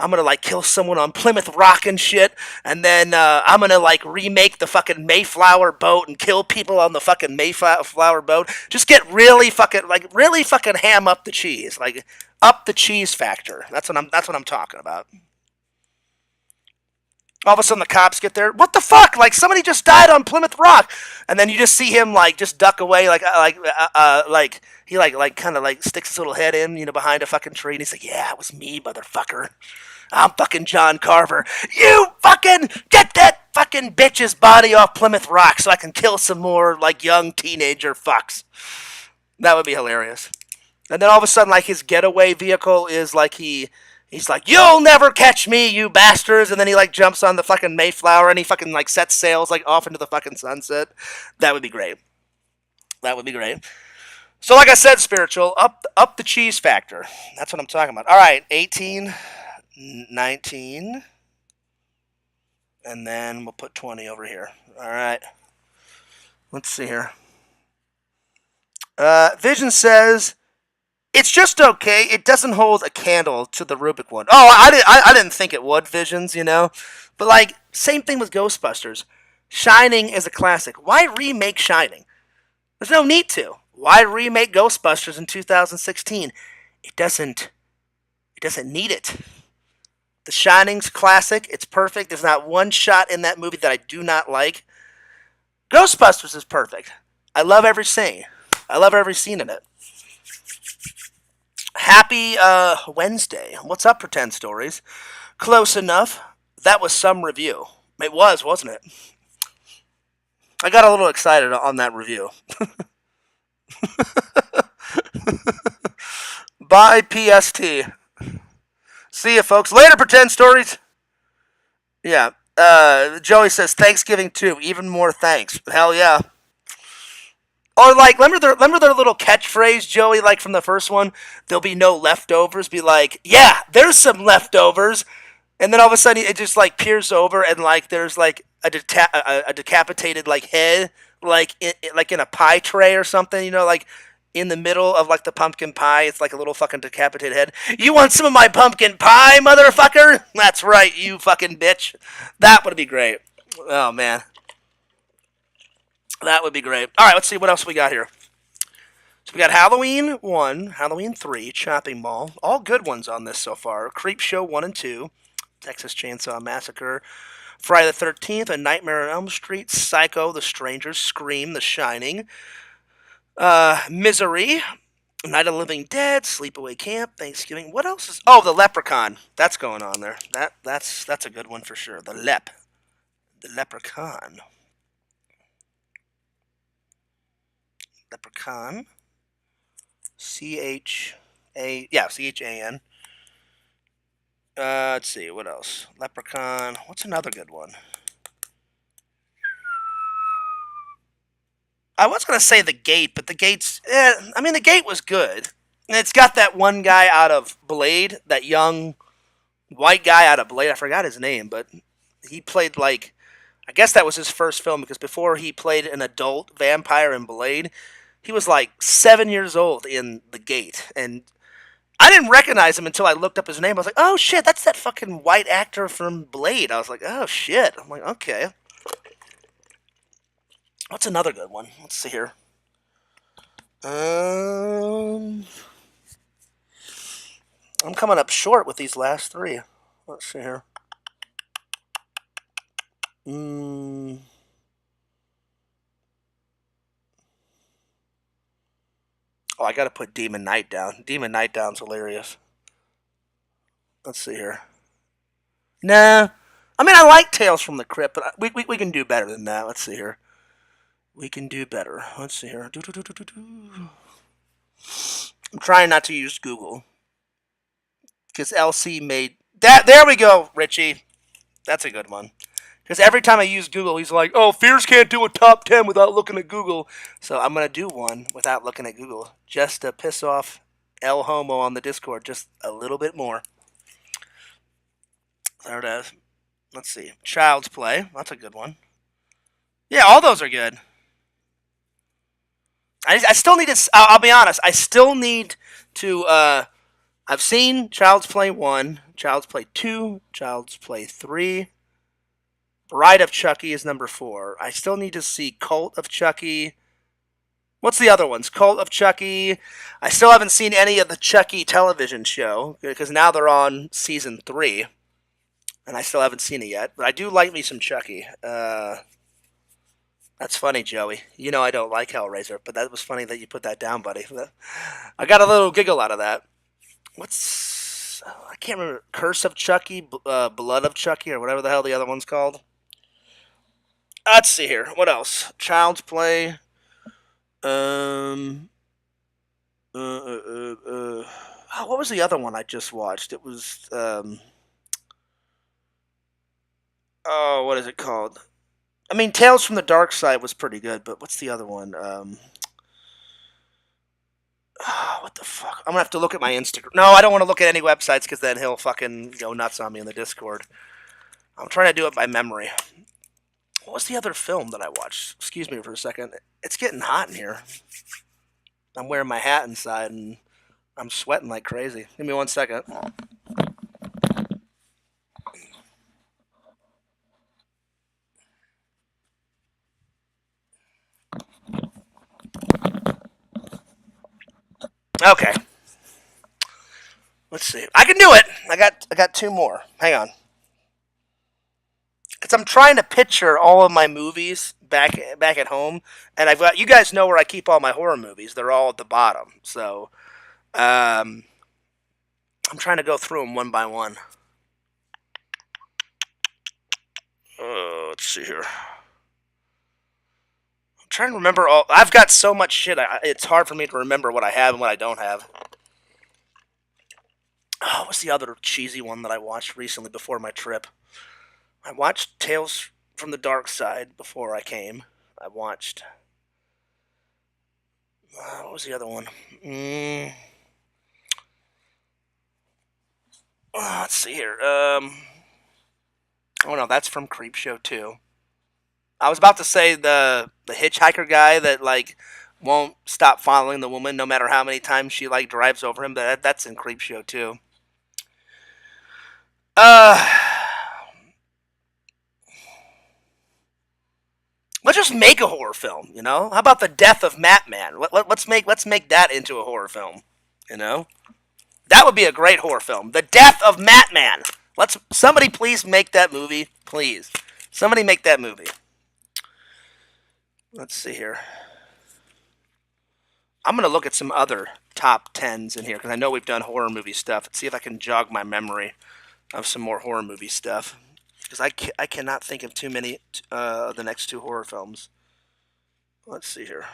I'm gonna like kill someone on Plymouth Rock and shit, and then I'm gonna like remake the fucking Mayflower boat and kill people on the fucking Mayflower boat. Just get really fucking ham up the cheese, like up the cheese factor. That's what I'm talking about. All of a sudden, the cops get there. What the fuck? Like, somebody just died on Plymouth Rock, and then you just see him like just duck away, like he kind of like sticks his little head in, behind a fucking tree, and he's like, "Yeah, it was me, motherfucker. I'm fucking John Carver. You fucking get that fucking bitch's body off Plymouth Rock so I can kill some more like young teenager fucks." That would be hilarious. And then all of a sudden, like his getaway vehicle is like He's like, "You'll never catch me, you bastards!" And then he like jumps on the fucking Mayflower and he fucking like sets sails like off into the fucking sunset. That would be great. That would be great. So like I said, spiritual, up the cheese factor. That's what I'm talking about. All right, 18, 19, and then we'll put 20 over here. All right. Let's see here. Vision says, "It's just okay. It doesn't hold a candle to the Rubik one." Oh, I didn't think it would, Visions, But, like, same thing with Ghostbusters. Shining is a classic. Why remake Shining? There's no need to. Why remake Ghostbusters in 2016? It doesn't need it. The Shining's classic. It's perfect. There's not one shot in that movie that I do not like. Ghostbusters is perfect. I love every scene. I love every scene in it. Happy Wednesday. What's up, Pretend Stories? Close enough. That was some review. It was, wasn't it? I got a little excited on that review. Bye, PST. See ya, folks. Later, Pretend Stories. Yeah. Joey says, "Thanksgiving too. Even more thanks." Hell yeah. Or like, remember their little catchphrase, Joey, like from the first one? "There'll be no leftovers." Be like, "Yeah, there's some leftovers." And then all of a sudden it just like peers over and like there's like a decapitated like head like in a pie tray or something, like in the middle of like the pumpkin pie. It's like a little fucking decapitated head. "You want some of my pumpkin pie, motherfucker?" That's right, you fucking bitch. That would be great. Oh man. That would be great. All right, let's see what else we got here. So we got Halloween 1, Halloween 3, Chopping Mall. All good ones on this so far. Creep Show 1 and 2, Texas Chainsaw Massacre, Friday the 13th, A Nightmare on Elm Street, Psycho, The Strangers, Scream, The Shining, Misery, Night of the Living Dead, Sleepaway Camp, Thanksgiving. What else is... Oh, The Leprechaun. That's going on there. That's a good one for sure. The Leprechaun. Leprechaun. C-H-A-N. Let's see, what else? Leprechaun. What's another good one? I was going to say The Gate, but The Gate's... The Gate was good. And it's got that one guy out of Blade, that young white guy out of Blade. I forgot his name, but he played like... I guess that was his first film, because before he played an adult vampire in Blade, he was like 7 years old in The Gate. And I didn't recognize him until I looked up his name. I was like, "Oh shit, that's that fucking white actor from Blade." I was like, "Oh shit." I'm like, okay. What's another good one? Let's see here. I'm coming up short with these last three. Let's see here. Oh, I gotta put Demon Knight down. Demon Knight Down's hilarious. Let's see here. Nah. I like Tales from the Crypt, but we can do better than that. Let's see here. We can do better. Let's see here. I'm trying not to use Google. Because LC made... There we go, Richie. That's a good one. Because every time I use Google, he's like, "Oh, Fears can't do a top 10 without looking at Google." So I'm going to do one without looking at Google. Just to piss off El Homo on the Discord just a little bit more. There it is. Let's see. Child's Play. That's a good one. Yeah, all those are good. I still need to. I'll be honest. I still need to. I've seen Child's Play 1, Child's Play 2, Child's Play 3. Bride of Chucky is number 4. I still need to see Cult of Chucky. What's the other ones? Cult of Chucky. I still haven't seen any of the Chucky television show because now they're on season 3. And I still haven't seen it yet. But I do like me some Chucky. That's funny, Joey. You know I don't like Hellraiser, but that was funny that you put that down, buddy. I got a little giggle out of that. I can't remember. Curse of Chucky, Blood of Chucky, or whatever the hell the other one's called. Let's see here. What else? Child's Play. What was the other one I just watched? It was, what is it called? I mean, Tales from the Dark Side was pretty good, but what's the other one? What the fuck? I'm gonna have to look at my Instagram. No, I don't want to look at any websites because then he'll fucking go nuts on me in the Discord. I'm trying to do it by memory. What was the other film that I watched? Excuse me for a second. It's getting hot in here. I'm wearing my hat inside and I'm sweating like crazy. Give me 1 second. Okay. Let's see. I can do it. I got 2 more. Hang on. Because I'm trying to picture all of my movies back at home, and I've got, you guys know where I keep all my horror movies. They're all at the bottom. So, I'm trying to go through them one by one. Let's see here. I'm trying to remember all. I've got so much shit. It's hard for me to remember what I have and what I don't have. Oh, what's the other cheesy one that I watched recently before my trip? I watched Tales from the Dark Side before I came. I watched. What was the other one? Let's see here. Oh no, that's from Creepshow 2. I was about to say the hitchhiker guy that like won't stop following the woman no matter how many times she like drives over him. That's in Creepshow 2. Let's just make a horror film, you know? How about the death of Matman? Let's make that into a horror film, you know? That would be a great horror film. The death of Matman. Somebody please make that movie, please. Somebody make that movie. Let's see here. I'm gonna look at some other top 10s in here because I know we've done horror movie stuff. Let's see if I can jog my memory of some more horror movie stuff. Because I cannot think of too many of the next 2 horror films. Let's see here.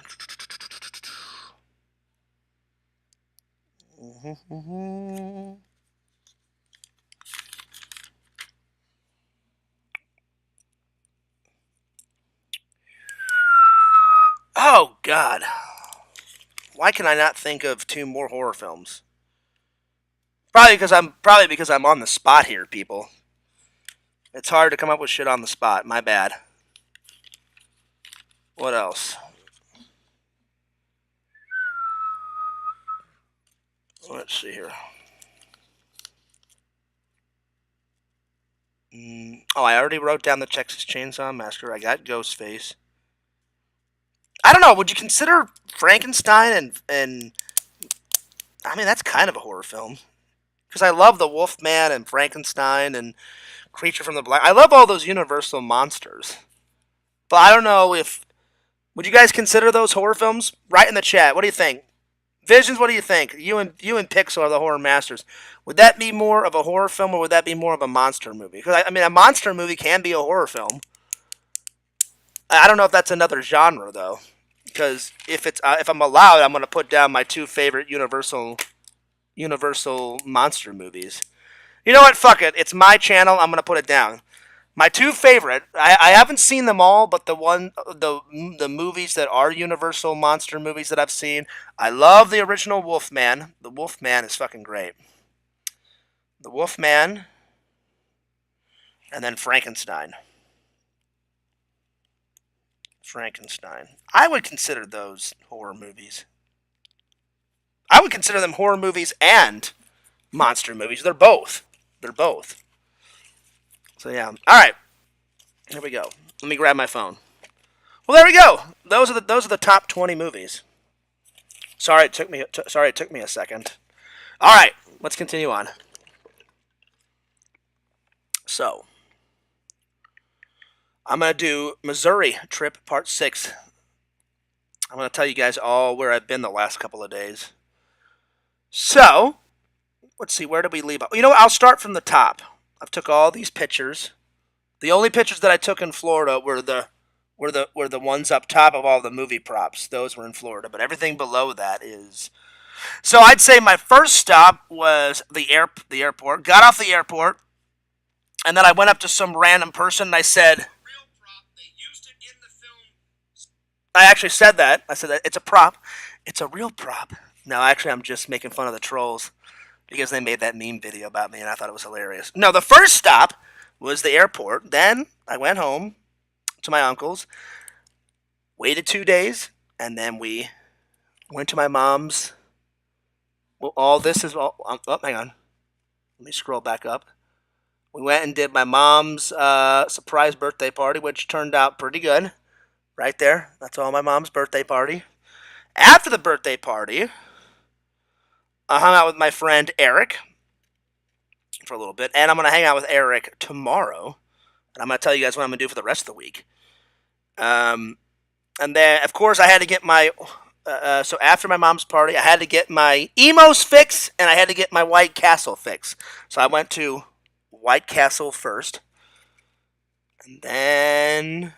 Oh, God. Why can I not think of 2 more horror films? Probably because I'm on the spot here, people. It's hard to come up with shit on the spot. My bad. What else? Let's see here. I already wrote down the Texas Chainsaw Massacre. I got Ghostface. I don't know. Would you consider Frankenstein and I mean, that's kind of a horror film. Because I love the Wolfman and Frankenstein and Creature from the Black. I love all those Universal monsters. But I don't know if... Would you guys consider those horror films? Write in the chat. What do you think? Visions, what do you think? You and Pixel are the horror masters. Would that be more of a horror film or would that be more of a monster movie? Because, I mean, a monster movie can be a horror film. I don't know if that's another genre, though. Because if I'm allowed, I'm going to put down my 2 favorite Universal monster movies. You know what? Fuck it. It's my channel. I'm going to put it down. My two favorite. I haven't seen them all, but the movies that are Universal monster movies that I've seen, I love the original Wolfman. The Wolfman is fucking great. The Wolfman, and then Frankenstein. Frankenstein. I would consider those horror movies. I would consider them horror movies and monster movies. They're both. They're both. So yeah. All right. Here we go. Let me grab my phone. Well, there we go. Those are the top 20 movies. Sorry, it took me a second. All right. Let's continue on. So, I'm going to do Missouri trip part 6. I'm going to tell you guys all where I've been the last couple of days. So, let's see, where did we leave off? You know what? I'll start from the top. I've took all these pictures. The only pictures that I took in Florida were the ones up top of all the movie props. Those were in Florida, but everything below that is. So I'd say my first stop was the airport. Got off the airport, and then I went up to some random person and I said, I actually said that. I said that it's a prop. It's a real prop. No, actually, I'm just making fun of the trolls because they made that meme video about me, and I thought it was hilarious. No, the first stop was the airport. Then I went home to my uncle's, waited 2 days, and then we went to my mom's. Well, all this is all. Oh, hang on. Let me scroll back up. We went and did my mom's surprise birthday party, which turned out pretty good. Right there. That's all my mom's birthday party. After the birthday party, I hung out with my friend Eric for a little bit, and I'm going to hang out with Eric tomorrow, and I'm going to tell you guys what I'm going to do for the rest of the week. And then, of course, I had to get my, so after my mom's party, I had to get my emos fix, and I had to get my White Castle fix. So I went to White Castle first, and then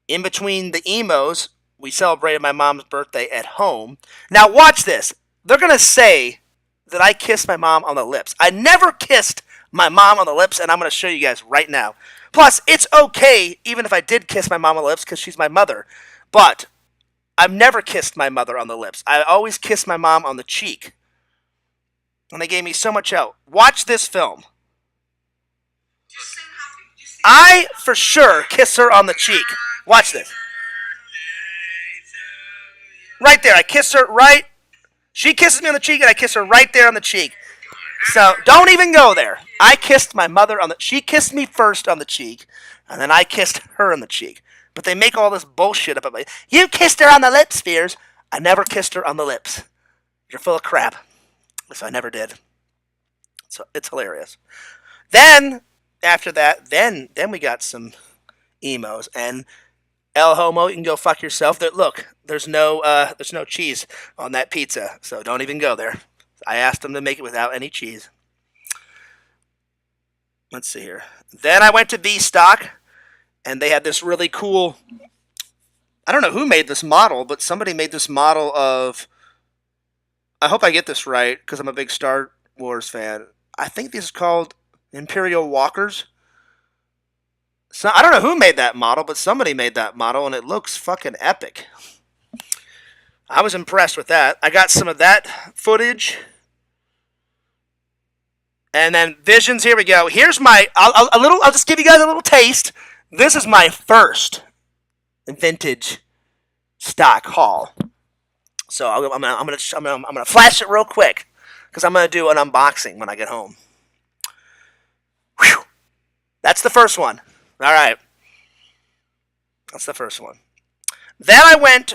in between the emos, we celebrated my mom's birthday at home. Now watch this. They're going to say that I kissed my mom on the lips. I never kissed my mom on the lips, and I'm going to show you guys right now. Plus, it's okay even if I did kiss my mom on the lips because she's my mother. But I've never kissed my mother on the lips. I always kiss my mom on the cheek. And they gave me so much out. Watch this film. I, for sure, kiss her on the cheek. Watch this. Right there. I kiss her right. She kisses me on the cheek, and I kiss her right there on the cheek. So, don't even go there. I kissed my mother on the... She kissed me first on the cheek, and then I kissed her on the cheek. But they make all this bullshit up about me. You kissed her on the lips, Spears. I never kissed her on the lips. You're full of crap. So I never did. So, it's hilarious. Then, after that, then we got some emos, and... El Homo, you can go fuck yourself. Look, there's no cheese on that pizza, so don't even go there. I asked them to make it without any cheese. Let's see here. Then I went to B-Stock, and they had this really cool... I don't know who made this model, but somebody made this model of... I hope I get this right, because I'm a big Star Wars fan. I think this is called Imperial Walkers. So, I don't know who made that model, but somebody made that model, and it looks fucking epic. I was impressed with that. I got some of that footage. And then Visions, here we go. Here's my, I'll just give you guys a little taste. This is my first vintage stock haul. So I'm gonna flash it real quick, because I'm gonna do an unboxing when I get home. Whew. That's the first one. All right. That's the first one. Then I went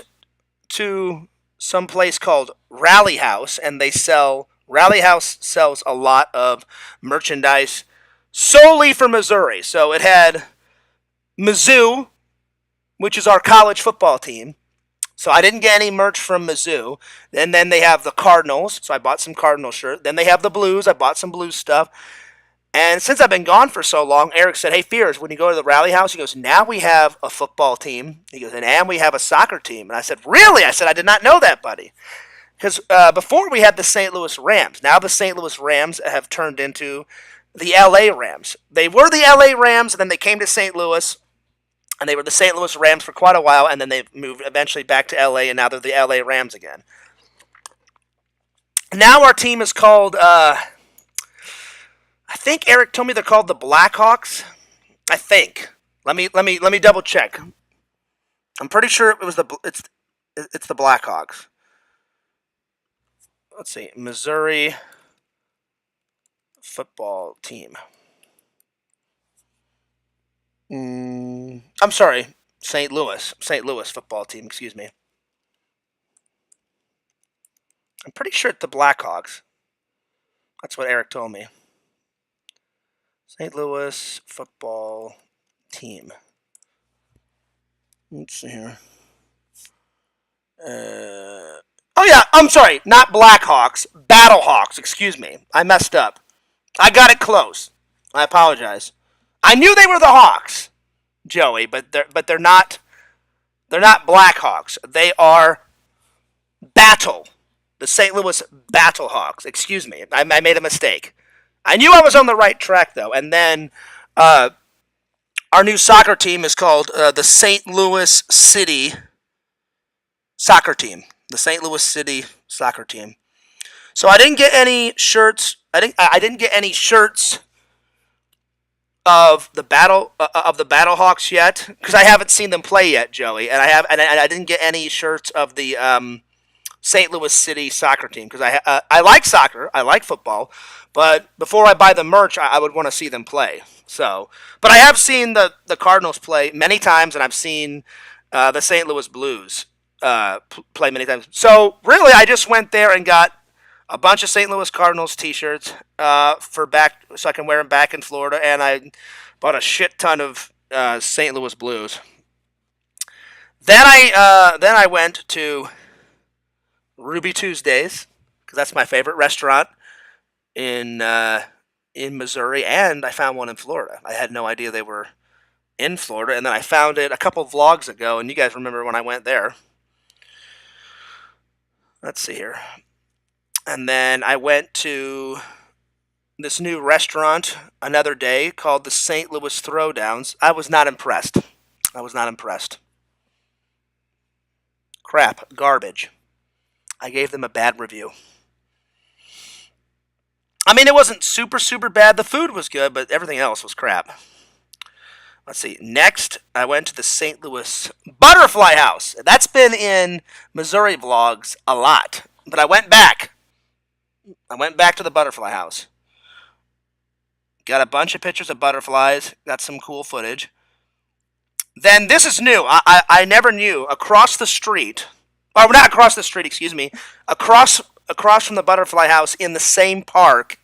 to some place called Rally House, and Rally House sells a lot of merchandise solely for Missouri. So it had Mizzou, which is our college football team. So I didn't get any merch from Mizzou. And then they have the Cardinals, so I bought some Cardinal shirt. Then they have the Blues. I bought some Blues stuff. And since I've been gone for so long, Eric said, hey, Fears, when you go to the Rally House, he goes, now we have a football team. He goes, and we have a soccer team. And I said, really? I said, I did not know that, buddy. Because before we had the St. Louis Rams. Now the St. Louis Rams have turned into the LA Rams. They were the LA Rams, and then they came to St. Louis, and they were the St. Louis Rams for quite a while, and then they moved eventually back to LA, and now they're the LA Rams again. Now our team is called, I think Eric told me they're called the Blackhawks. I think. Let me double check. I'm pretty sure it's the Blackhawks. Let's see, Missouri football team. I'm sorry, St. Louis football team. Excuse me. I'm pretty sure it's the Blackhawks. That's what Eric told me. St. Louis football team. Let's see here. Oh yeah, I'm sorry, not Blackhawks, Battlehawks. Excuse me, I messed up. I got it close. I apologize. I knew they were the Hawks, Joey, but they're not. They're not Blackhawks. They are Battle. The St. Louis Battlehawks. Excuse me, I made a mistake. I knew I was on the right track though, and then our new soccer team is called the St. Louis City Soccer Team. The St. Louis City Soccer Team. So I didn't get any shirts. I didn't get any shirts of the Battlehawks yet because I haven't seen them play yet, Joey. And I didn't get any shirts of the St. Louis City Soccer Team because I like soccer. I like football. But before I buy the merch, I would want to see them play. So, but I have seen the Cardinals play many times, and I've seen the St. Louis Blues play many times. So really, I just went there and got a bunch of St. Louis Cardinals T-shirts for back, so I can wear them back in Florida, and I bought a shit ton of St. Louis Blues. Then I went to Ruby Tuesdays because that's my favorite restaurant in Missouri, and I found one in Florida. I had no idea they were in Florida, and then I found it a couple vlogs ago, and you guys remember when I went there. Let's see here. And then I went to this new restaurant another day called the St. Louis Throwdowns. I was not impressed. Crap. Garbage. I gave them a bad review. I mean, it wasn't super, super bad. The food was good, but everything else was crap. Let's see. Next, I went to the St. Louis Butterfly House. That's been in Missouri vlogs a lot. But I went back. To the Butterfly House. Got a bunch of pictures of butterflies. Got some cool footage. Then this is new. I never knew. Across the street. Oh, not across the street, excuse me. Across from the Butterfly House in the same park.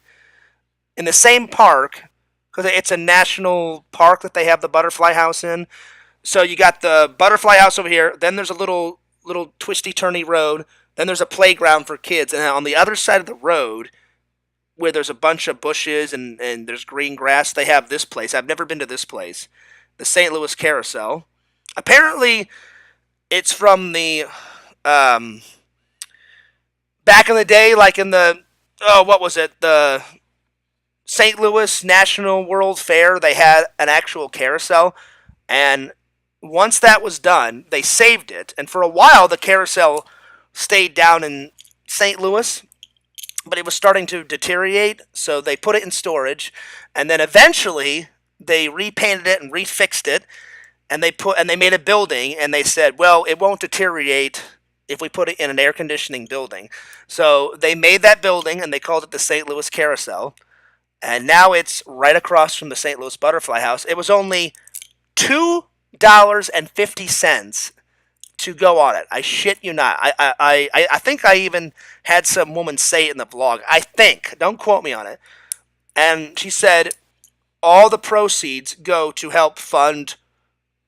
Because it's a national park that they have the Butterfly House in. So you got the Butterfly House over here. Then there's a little twisty-turny road. Then there's a playground for kids. And on the other side of the road, where there's a bunch of bushes and there's green grass, they have this place. I've never been to this place. The St. Louis Carousel. Apparently, it's from the back in the day, like in the, what was it? The St. Louis National World Fair, they had an actual carousel, and once that was done, they saved it, and for a while the carousel stayed down in St. Louis, but it was starting to deteriorate, so they put it in storage, and then eventually they repainted it and refixed it, and they made a building, and they said, well, it won't deteriorate if we put it in an air conditioning building. So they made that building, and they called it the St. Louis Carousel. And now it's right across from the St. Louis Butterfly House. It was only $2.50 to go on it. I shit you not. I think I even had some woman say it in the vlog. I think. Don't quote me on it. And she said all the proceeds go to help fund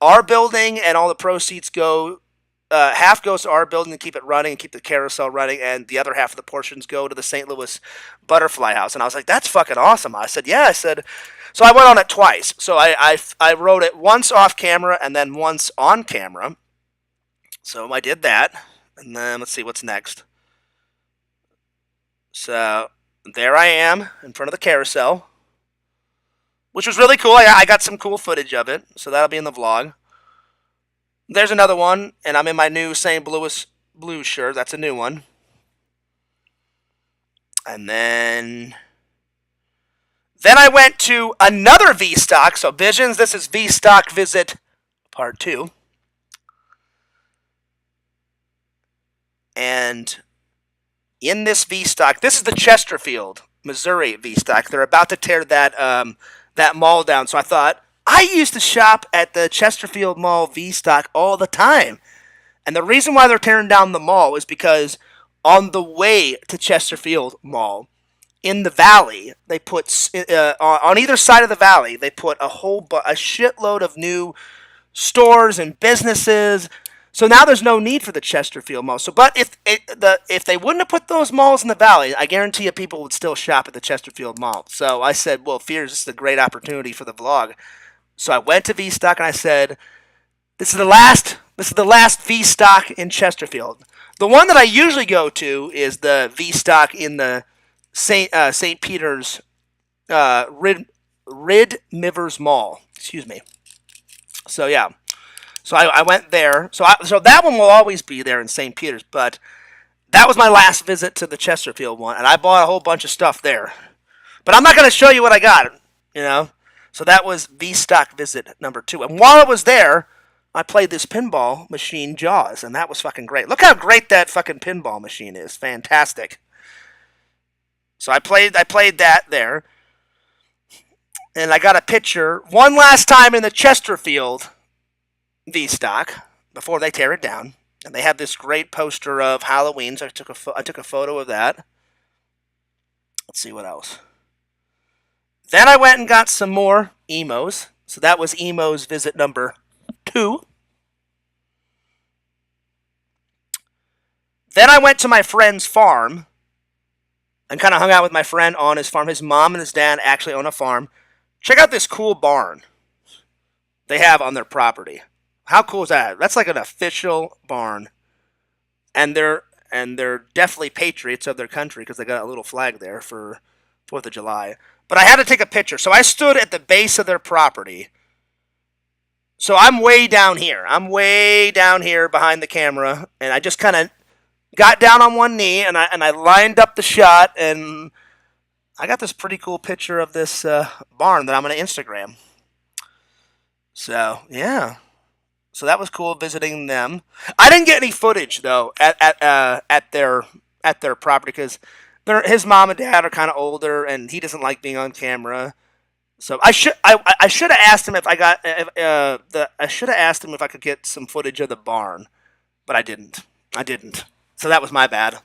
our building, and all the proceeds go, half goes to our building to keep it running and keep the carousel running, and the other half of the portions go to the St. Louis Butterfly House. And I was like, that's fucking awesome. I said, yeah. So I went on it twice. So I wrote it once off camera and then once on camera. So I did that. And then let's see what's next. So there I am in front of the carousel. which was really cool. I got some cool footage of it, so that'll be in the vlog. There's another one, and I'm in my new St. Louis Blues shirt. That's a new one. And then I went to another V-Stock. So Visions, this is V-Stock Visit Part 2. And in this V-Stock, this is the Chesterfield, Missouri V-Stock. They're about to tear that mall down. So I thought, I used to shop at the Chesterfield Mall V-Stock all the time. And the reason why they're tearing down the mall is because on the way to Chesterfield Mall, in the valley, they put, on either side of the valley, they put a shitload of new stores and businesses. So now there's no need for the Chesterfield Mall. So, but if they wouldn't have put those malls in the valley, I guarantee you people would still shop at the Chesterfield Mall. So I said, well, Fears, this is a great opportunity for the vlog. So I went to V-Stock and I said, this is the last V-Stock in Chesterfield. The one that I usually go to is the V-Stock in the St. Peter's Rid Mivers Mall. Excuse me. So yeah. So I went there. So that one will always be there in St. Peter's, but that was my last visit to the Chesterfield one, and I bought a whole bunch of stuff there. But I'm not going to show you what I got, you know. So that was V-Stock visit number 2. And while I was there, I played this pinball machine, Jaws, and that was fucking great. Look how great that fucking pinball machine is. Fantastic. So I played that there. And I got a picture one last time in the Chesterfield V-Stock before they tear it down. And they have this great poster of Halloween, so I took a photo of that. Let's see what else. Then I went and got some more emos. So that was emos visit number 2. Then I went to my friend's farm and kind of hung out with my friend on his farm. His mom and his dad actually own a farm. Check out this cool barn they have on their property. How cool is that? That's like an official barn. And they're definitely patriots of their country because they got a little flag there for 4th of July. But I had to take a picture. So I stood at the base of their property. So I'm way down here. I'm way down here behind the camera. And I just kind of got down on one knee and I lined up the shot. And I got this pretty cool picture of this barn that I'm going to Instagram. So, yeah. So that was cool visiting them. I didn't get any footage, though, at their property because his mom and dad are kind of older, and he doesn't like being on camera. So I should have asked him if I could get some footage of the barn, but I didn't. So that was my bad.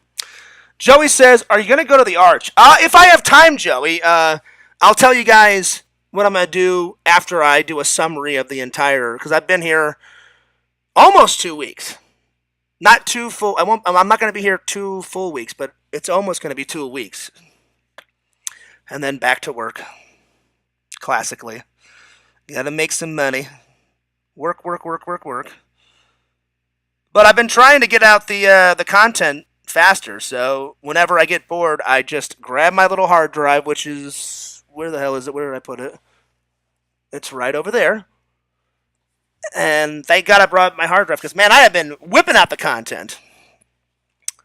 Joey says, "Are you gonna go to the Arch?" If I have time, Joey. I'll tell you guys what I'm gonna do after I do a summary of the entire, because I've been here almost 2 weeks. Not 2 full. I'm not gonna be here 2 full weeks, but it's almost gonna be 2 weeks, and then back to work. Classically, gotta make some money. Work. But I've been trying to get out the content faster, so whenever I get bored, I just grab my little hard drive, which is, where the hell is it? Where did I put it? It's right over there. And thank God I brought my hard drive, because, man, I have been whipping out the content.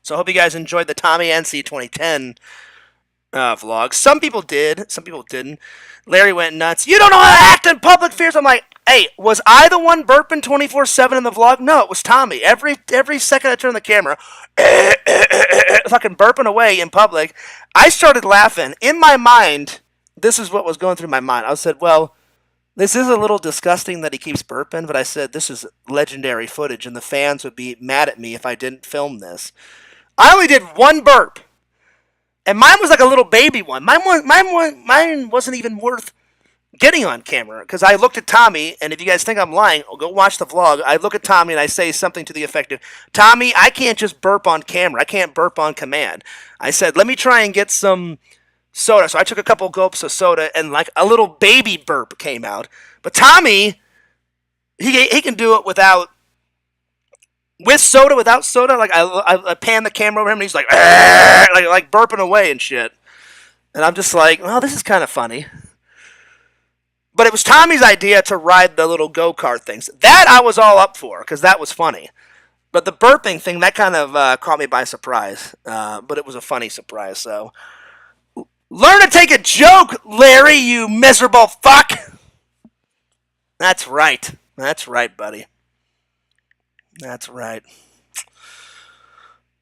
So I hope you guys enjoyed the Tommy NC 2010 vlog. Some people did. Some people didn't. Larry went nuts. You don't know how to act in public, Fears. I'm like, hey, was I the one burping 24/7 in the vlog? No, it was Tommy. Every second I turned the camera, fucking burping away in public. I started laughing. In my mind, this is what was going through my mind. I said, well, this is a little disgusting that he keeps burping, but I said, this is legendary footage, and the fans would be mad at me if I didn't film this. I only did one burp, and mine was like a little baby one. Mine wasn't even worth getting on camera, because I looked at Tommy, and if you guys think I'm lying, go watch the vlog. I look at Tommy, and I say something to the effect of, Tommy, I can't just burp on camera. I can't burp on command. I said, let me try and get some soda. So I took a couple gulps of soda, and like a little baby burp came out. But Tommy, he can do it with soda, without soda. Like I pan the camera over him, and he's like burping away and shit. And I'm just like, well, this is kind of funny. But it was Tommy's idea to ride the little go-kart things. That I was all up for, because that was funny. But the burping thing, that kind of caught me by surprise. But it was a funny surprise, so... Learn to take a joke, Larry, you miserable fuck! That's right. That's right, buddy. That's right.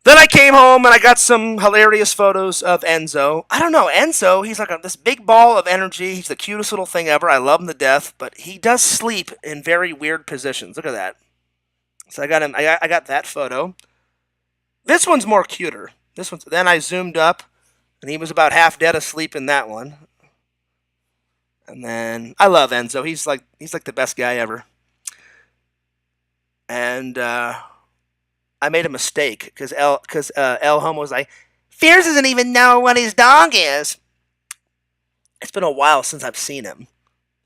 Then I came home and I got some hilarious photos of Enzo. I don't know, Enzo, he's like this big ball of energy. He's the cutest little thing ever. I love him to death, but he does sleep in very weird positions. Look at that. So I got him. I got that photo. This one's more cuter. This one's. Then I zoomed up, and he was about half dead asleep in that one. And then I love Enzo. He's like the best guy ever. And I made a mistake because El Homo was like, Fierce doesn't even know what his dog is. It's been a while since I've seen him.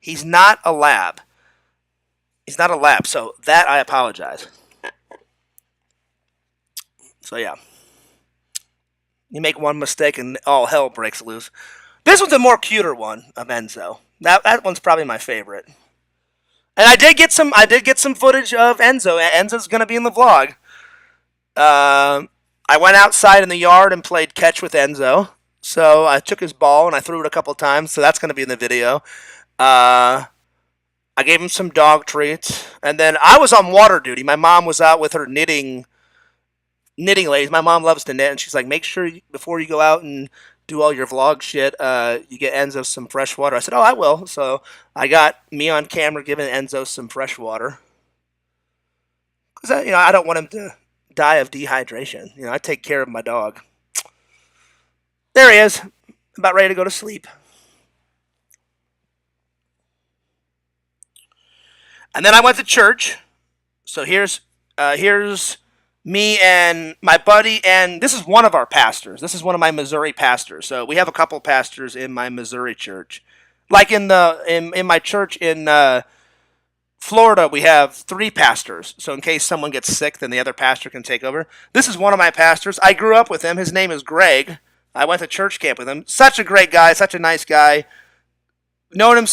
He's not a lab. He's not a lab, so that I apologize. So yeah. You make one mistake and all hell breaks loose. This one's a more cuter one of Enzo. That one's probably my favorite. And I did get some footage of Enzo. Enzo's gonna be in the vlog. I went outside in the yard and played catch with Enzo. So I took his ball and I threw it a couple times. So that's going to be in the video. I gave him some dog treats. And then I was on water duty. My mom was out with her knitting ladies. My mom loves to knit. And she's like, make sure before you go out and do all your vlog shit, you get Enzo some fresh water. I said, oh, I will. So I got me on camera giving Enzo some fresh water. Because I don't want him to die of dehydration. I take care of my dog. There he is. About ready to go to sleep. And then I went to church. So here's me and my buddy, and this is one of our pastors. This is one of my Missouri pastors. So we have a couple pastors in my Missouri church. Like in my church in Florida, we have 3 pastors. So in case someone gets sick, then the other pastor can take over. This is one of my pastors. I grew up with him. His name is Greg. I went to church camp with him. Such a great guy, such a nice guy. I've known him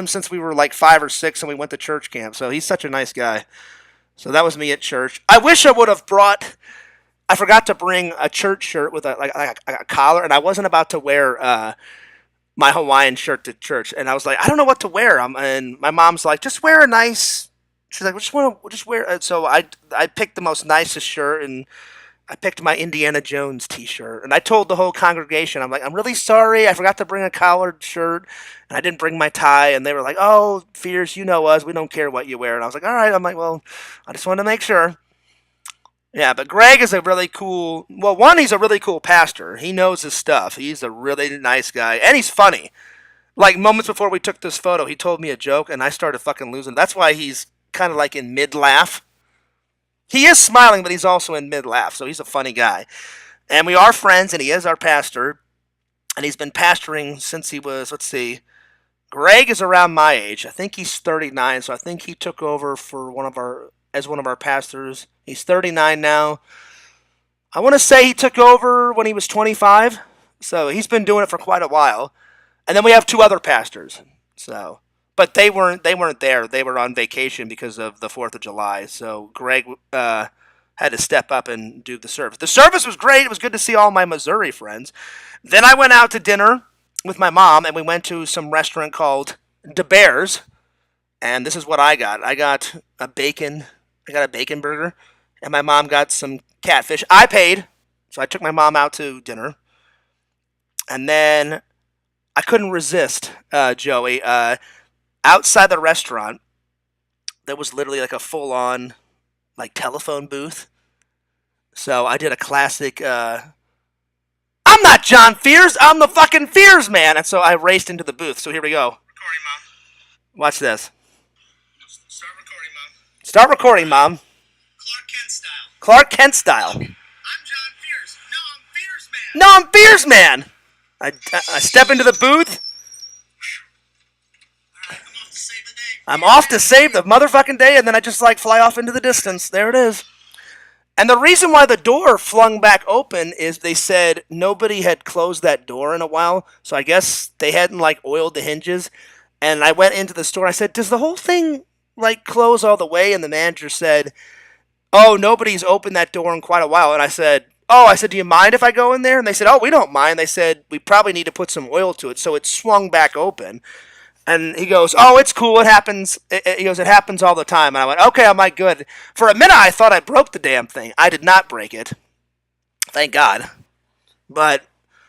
since we were like 5 or 6 and we went to church camp. So he's such a nice guy. So that was me at church. I wish I would have I forgot to bring a church shirt with a collar, and I wasn't about to wear my Hawaiian shirt to church, and I was like, I don't know what to wear. And my mom's like, just wear a nice. She's like, just wear. So I picked the most nicest shirt, and I picked my Indiana Jones T-shirt, and I told the whole congregation, I'm like, I'm really sorry, I forgot to bring a collared shirt, and I didn't bring my tie, and they were like, oh, Fierce, you know us, we don't care what you wear, and I was like, all right. I'm like, well, I just wanted to make sure. Yeah, but Greg is a really cool, he's a really cool pastor. He knows his stuff. He's a really nice guy, and he's funny. Like, moments before we took this photo, he told me a joke, and I started fucking losing. That's why he's kind of like in mid-laugh. He is smiling, but he's also in mid-laugh, so he's a funny guy. And we are friends, and he is our pastor, and he's been pastoring since he was, Greg is around my age. I think he's 39, so I think he took over for one of our pastors. He's 39 now. I want to say he took over when he was 25, so he's been doing it for quite a while. And then we have 2 other pastors, so... But they weren't there. They were on vacation because of the 4th of July. So Greg had to step up and do the service. The service was great. It was good to see all my Missouri friends. Then I went out to dinner with my mom, and we went to some restaurant called De Bears. And this is what I got. I got a bacon burger, and my mom got some catfish. I paid, so I took my mom out to dinner. And then I couldn't resist, Joey. Outside the restaurant, there was literally like a full-on like telephone booth. So I did a classic, I'm not John Fierce, I'm the fucking Fierce man! And so I raced into the booth. So here we go. Recording, Mom. Watch this. Start recording, Mom. Start recording, Mom. Clark Kent style. Clark Kent style. I'm John Fierce. No, I'm Fierce man. No, I'm Fierce man! I step into the booth. I'm off to save the motherfucking day, and then I just like fly off into the distance. There it is. And the reason why the door flung back open is they said nobody had closed that door in a while, so I guess they hadn't like oiled the hinges. And I went into the store. I said, does the whole thing like close all the way? And the manager said, oh, nobody's opened that door in quite a while. And I said, do you mind if I go in there? And they said, oh, we don't mind. They said, we probably need to put some oil to it. So it swung back open. And he goes, oh, it's cool. It happens. He goes, it happens all the time. And I went, okay, I'm like, good. For a minute, I thought I broke the damn thing. I did not break it. Thank God. But,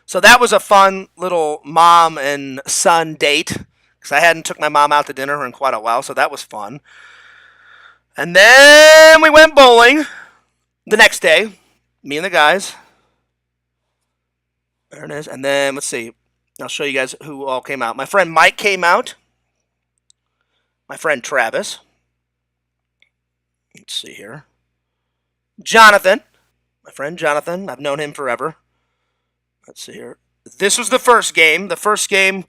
so that was a fun little mom and son date. Because I hadn't took my mom out to dinner in quite a while. So that was fun. And then we went bowling the next day. Me and the guys. There it is. And then, let's see. I'll show you guys who all came out. My friend Mike came out. My friend Travis. Let's see here. Jonathan. My friend Jonathan. I've known him forever. Let's see here. This was the first game. The first game,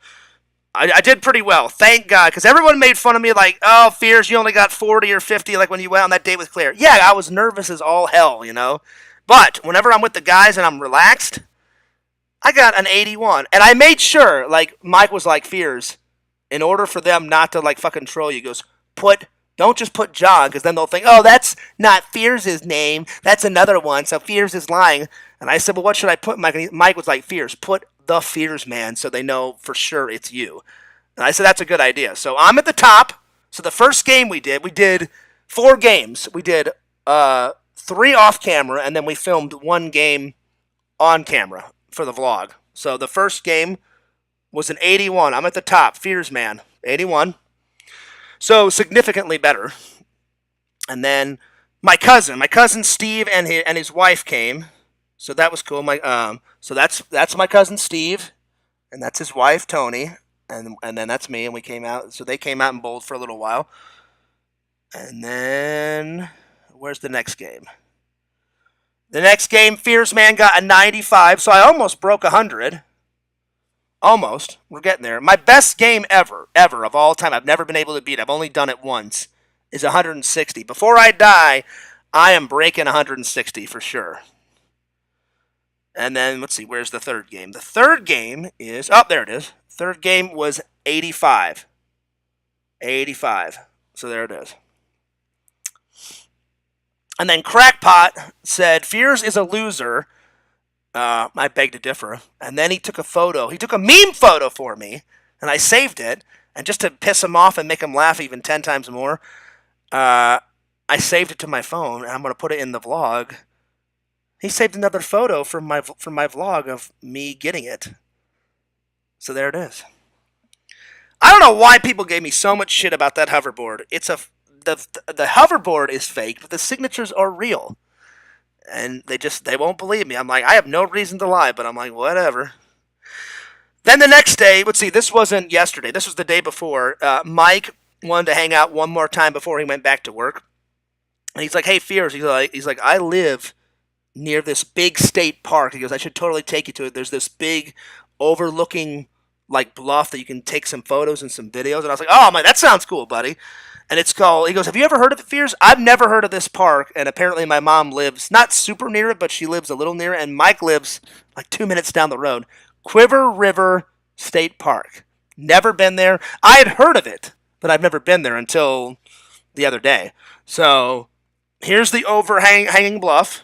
I did pretty well. Thank God. Because everyone made fun of me like, oh, Fears, you only got 40 or 50 like when you went on that date with Claire. Yeah, I was nervous as all hell, you know. But whenever I'm with the guys and I'm relaxed, I got an 81. And I made sure, like, Mike was like, Fears, in order for them not to, like, fucking troll you, he goes, don't just put John, because then they'll think, oh, that's not Fears' name. That's another one, so Fears is lying. And I said, well, what should I put, Mike? And Mike was like, Fears, put the Fears Man, so they know for sure it's you. And I said, that's a good idea. So I'm at the top. So the first game we did 4 games. We did 3 off camera, and then we filmed 1 game on camera for the vlog. So the first game was an 81. I'm at the top. Fears Man, 81. So significantly better. And then my cousin Steve and his wife came. So that was cool. So that's my cousin Steve, and that's his wife Tony, and then that's me, and we came out. So they came out and bowled for a little while. And then where's the next game? The next game, Fears Man got a 95, so I almost broke 100. Almost. We're getting there. My best game ever of all time, I've never been able to beat, I've only done it once, is 160. Before I die, I am breaking 160 for sure. And then, let's see, where's the third game? The third game is, oh, there it is. Third game was 85. 85. So there it is. And then Crackpot said, Fears is a loser. I beg to differ. And then he took a photo. He took a meme photo for me, and I saved it. And just to piss him off and make him laugh even 10 times more, I saved it to my phone, and I'm going to put it in the vlog. He saved another photo from my vlog of me getting it. So there it is. I don't know why people gave me so much shit about that hoverboard. The hoverboard is fake, but the signatures are real. And they won't believe me. I'm like, I have no reason to lie, but I'm like, whatever. Then the next day, let's see, this wasn't yesterday. This was the day before. Mike wanted to hang out one more time before he went back to work. And he's like, hey, Fears. He's like, I live near this big state park. He goes, I should totally take you to it. There's this big overlooking like bluff that you can take some photos and some videos. And I was like, oh, man, that sounds cool, buddy. And it's called, he goes, have you ever heard of it, Fears? I've never heard of this park. And apparently my mom lives not super near it, but she lives a little near it. And Mike lives like 2 minutes down the road. Quiver River State Park. Never been there. I had heard of it, but I've never been there until the other day. So here's the overhanging bluff.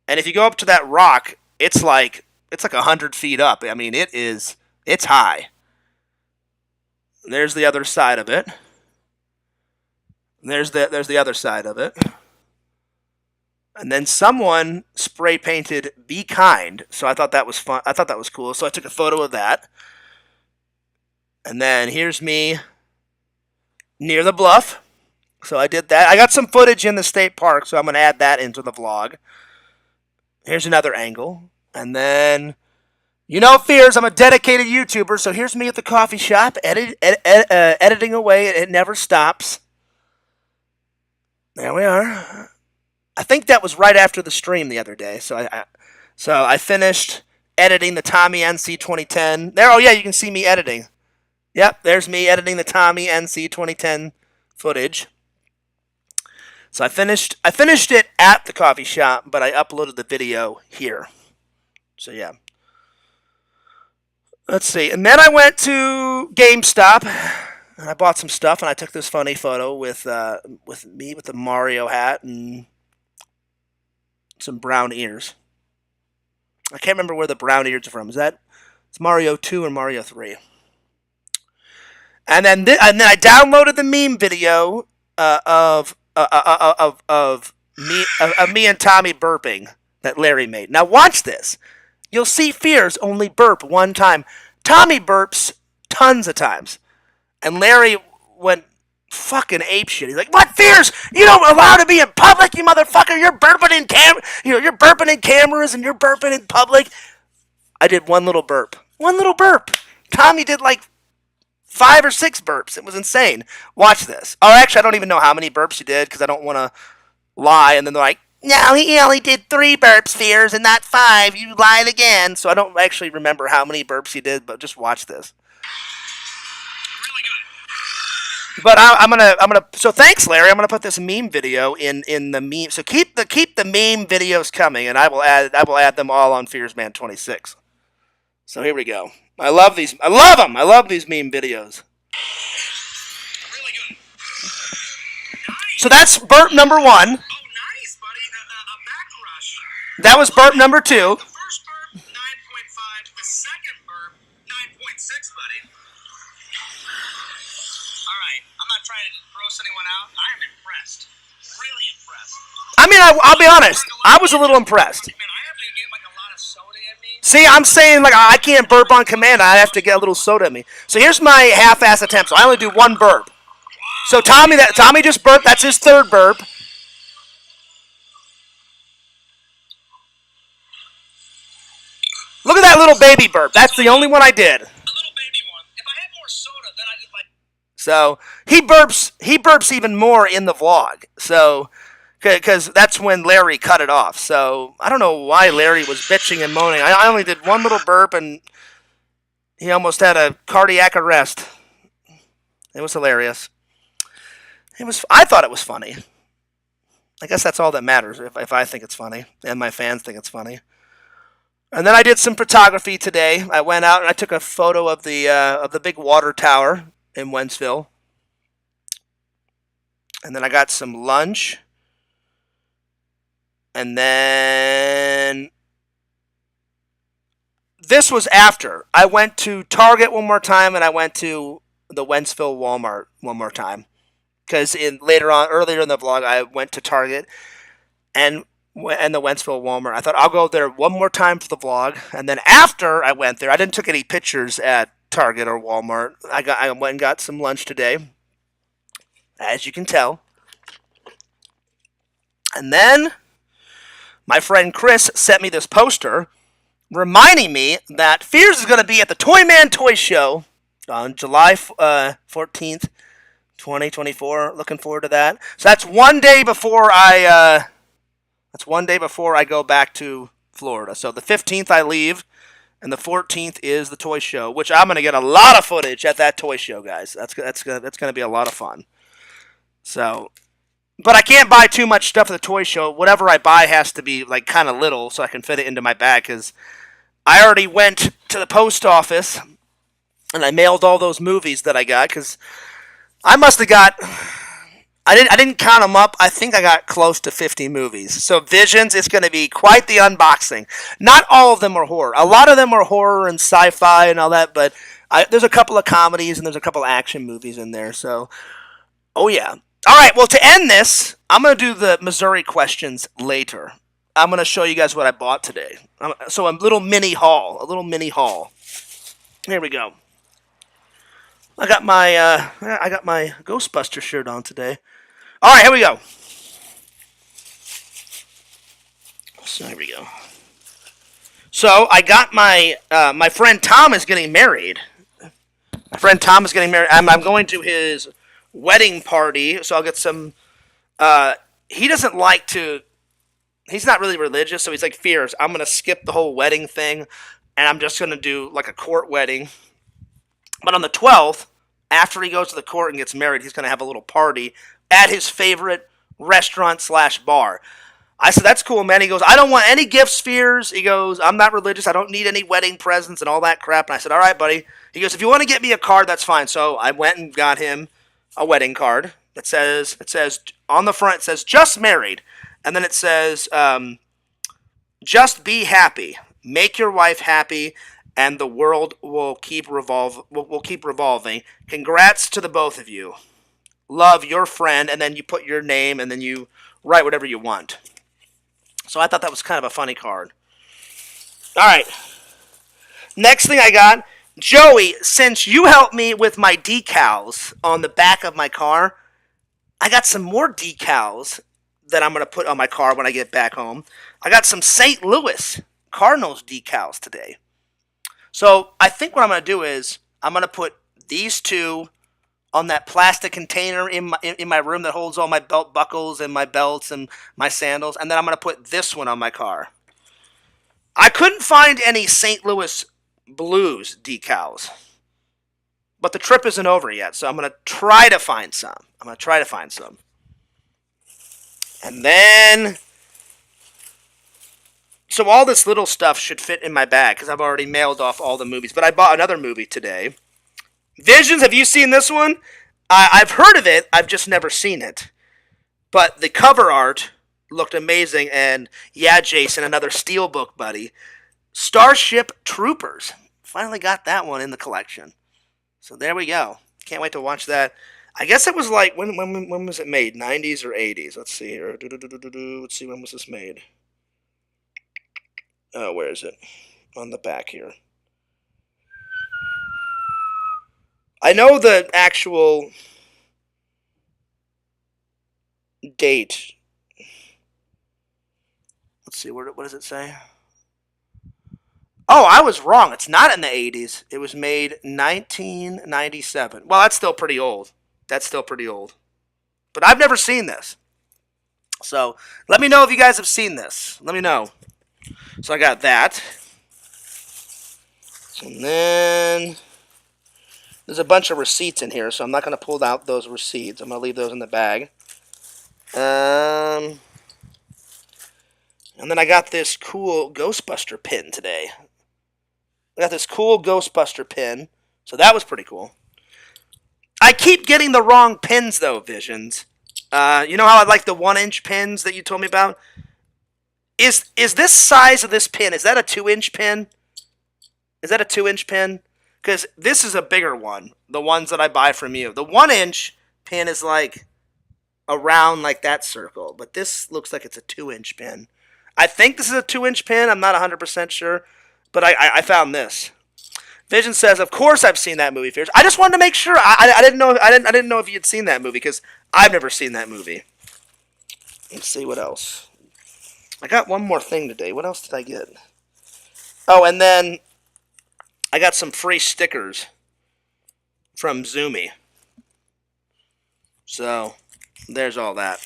And if you go up to that rock, it's like 100 feet up. I mean, it's high. There's the other side of it. There's the other side of it. And then someone spray painted "Be Kind," so I thought that was fun. I thought that was cool, so I took a photo of that. And then here's me near the bluff. So I did that. I got some footage in the state park, so I'm going to add that into the vlog. Here's another angle. And then, you know, Fears, I'm a dedicated YouTuber, so here's me at the coffee shop, editing away. It never stops. There we are. I think that was right after the stream the other day. So I finished editing the Tommy NC 2010. There, oh yeah, you can see me editing. Yep, there's me editing the Tommy NC 2010 footage. So I finished it at the coffee shop, but I uploaded the video here. So yeah. Let's see. And then I went to GameStop. And I bought some stuff, and I took this funny photo with me with the Mario hat and some brown ears. I can't remember where the brown ears are from. It's Mario 2 and Mario 3. And then I downloaded the meme video of me and Tommy burping that Larry made. Now watch this. You'll see Fears only burp one time. Tommy burps tons of times. And Larry went fucking apeshit. He's like, "What, Fears? You don't allow to be in public, you motherfucker! You're burping in you're burping in cameras and you're burping in public." I did one little burp. One little burp. Tommy did like 5 or 6 burps. It was insane. Watch this. Oh, actually, I don't even know how many burps he did because I don't want to lie. And then they're like, "No, he only did 3 burps, Fears, and not 5. You lied again." So I don't actually remember how many burps he did, but just watch this. Really good. But I'm gonna. So thanks, Larry. I'm gonna put this meme video in the meme. So keep the meme videos coming, and I will add them all on Fearsman 26. So here we go. I love these. I love them. I love these meme videos. Really good. Nice. So that's burp number 1. Oh, nice, buddy. A back rush. That was burp number 2. The first burp, 9.5. The second burp, 9.6, buddy. All right. I'm not trying to gross anyone out. I am impressed. Really impressed. I mean, I'll be honest. I was a little impressed. Man, I have to get like a lot of soda in me. See, I'm saying like I can't burp on command. I have to get a little soda in me. So here's my half-ass attempt. So I only do 1 burp. So Tommy just burped. That's his 3rd burp. Look at that little baby burp. That's the only one I did. A little baby one. If I had more soda, then I'd just like. So he burps even more in the vlog. So, because that's when Larry cut it off. So I don't know why Larry was bitching and moaning. I only did 1 little burp, and he almost had a cardiac arrest. It was hilarious. I thought it was funny. I guess that's all that matters. If I think it's funny and my fans think it's funny. And then I did some photography today. I went out and I took a photo of the big water tower in Wentzville. And then I got some lunch. And then this was after. I went to Target one more time, and I went to the Wentzville Walmart one more time. Because earlier in the vlog, I went to Target and the Wentzville Walmart. I thought I'll go there one more time for the vlog, and then after I went there, I didn't take any pictures at Target or Walmart. I went and got some lunch today, as you can tell. And then my friend Chris sent me this poster reminding me that Fears is going to be at the Toyman Toy Show on July 14th, 2024. Looking forward to that. So that's one day before I go back to Florida. So the 15th I leave, and the 14th is the toy show, which I'm going to get a lot of footage at that toy show, guys. That's going to be a lot of fun. So, but I can't buy too much stuff at the toy show. Whatever I buy has to be like kind of little so I can fit it into my bag, because I already went to the post office and I mailed all those movies that I got, because I must have got, I didn't count them up. I think I got close to 50 movies. So Visions, it's going to be quite the unboxing. Not all of them are horror. A lot of them are horror and sci-fi and all that, but there's a couple of comedies and there's a couple of action movies in there. So, oh yeah. All right, well, to end this, I'm going to do the Missouri questions later. I'm going to show you guys what I bought today. So a little mini haul. Here we go. I got my Ghostbuster shirt on today. All right, here we go. So here we go. So I got my friend Tom is getting married. I'm going to his wedding party, so I'll get some. He doesn't like to. He's not really religious, so he's like, Fears, I'm gonna skip the whole wedding thing, and I'm just gonna do like a court wedding. But on the 12th, after he goes to the court and gets married, he's going to have a little party at his favorite restaurant/bar. I said, that's cool, man. He goes, I don't want any gifts, Fears. He goes, I'm not religious. I don't need any wedding presents and all that crap. And I said, all right, buddy. He goes, if you want to get me a card, that's fine. So I went and got him a wedding card. It says on the front, it says, just married. And then it says, just be happy. Make your wife happy, and the world will keep revolving. Congrats to the both of you. Love, your friend. And then you put your name, and then you write whatever you want. So I thought that was kind of a funny card. All right. Next thing I got, Joey, since you helped me with my decals on the back of my car, I got some more decals that I'm going to put on my car when I get back home. I got some St. Louis Cardinals decals today. So I think what I'm going to do is I'm going to put these two on that plastic container in my room that holds all my belt buckles and my belts and my sandals, and then I'm going to put this one on my car. I couldn't find any St. Louis Blues decals, but the trip isn't over yet, so I'm going to try to find some. And then, so all this little stuff should fit in my bag because I've already mailed off all the movies, but I bought another movie today. Visions, have you seen this one? I've heard of it, I've just never seen it. But the cover art looked amazing, and yeah, Jason, another Steelbook buddy. Starship Troopers. Finally got that one in the collection. So there we go. Can't wait to watch that. I guess it was like, when was it made? 90s or 80s? Let's see here. Let's see, when was this made? Oh, where is it? On the back here. I know the actual date. Let's see, what does it say? Oh, I was wrong. It's not in the 80s. It was made 1997. Well, that's still pretty old. But I've never seen this. So, let me know if you guys have seen this. Let me know. So, I got that. And then there's a bunch of receipts in here, so I'm not going to pull out those receipts. I'm going to leave those in the bag. And then I got this cool Ghostbuster pin today. I got this cool Ghostbuster pin, so that was pretty cool. I keep getting the wrong pins, though, Visions. You know how I like the 1-inch pins that you told me about? Is this size of this pin, is that a 2-inch pin? Is that a 2-inch pin? Because this is a bigger one, the ones that I buy from you. The 1-inch pin is like around like that circle, but this looks like it's a 2-inch pin. I think this is a 2-inch pin. I'm not 100% sure, but I found this. Vision says, "Of course I've seen that movie, Fears." I just wanted to make sure. I didn't know. I didn't know if you had seen that movie because I've never seen that movie. Let's see what else. I got one more thing today. What else did I get? Oh, and then I got some free stickers from Zoomy. So there's all that.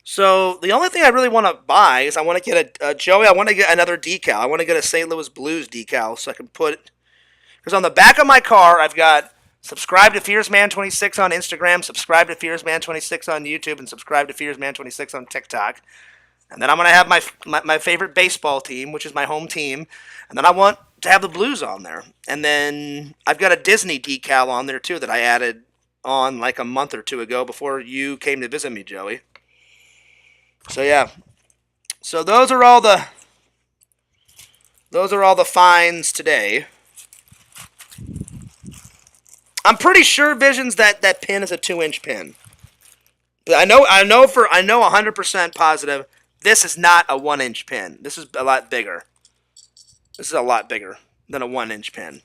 So the only thing I really want to buy is I want to get a Joey. I want to get another decal. I want to get a St. Louis Blues decal so I can put, because on the back of my car I've got subscribe to FearsMan26 on Instagram, subscribe to FearsMan26 on YouTube, and subscribe to FearsMan26 on TikTok. And then I'm gonna have my favorite baseball team, which is my home team, and then I want to have the Blues on there. And then I've got a Disney decal on there too that I added on like a month or two ago before you came to visit me, Joey. So yeah, so those are all the finds today. I'm pretty sure, Visions, that pin is a 2-inch pin. But I know 100% positive this is not a 1-inch pin. This is a lot bigger. This is a lot bigger than a 1-inch pin.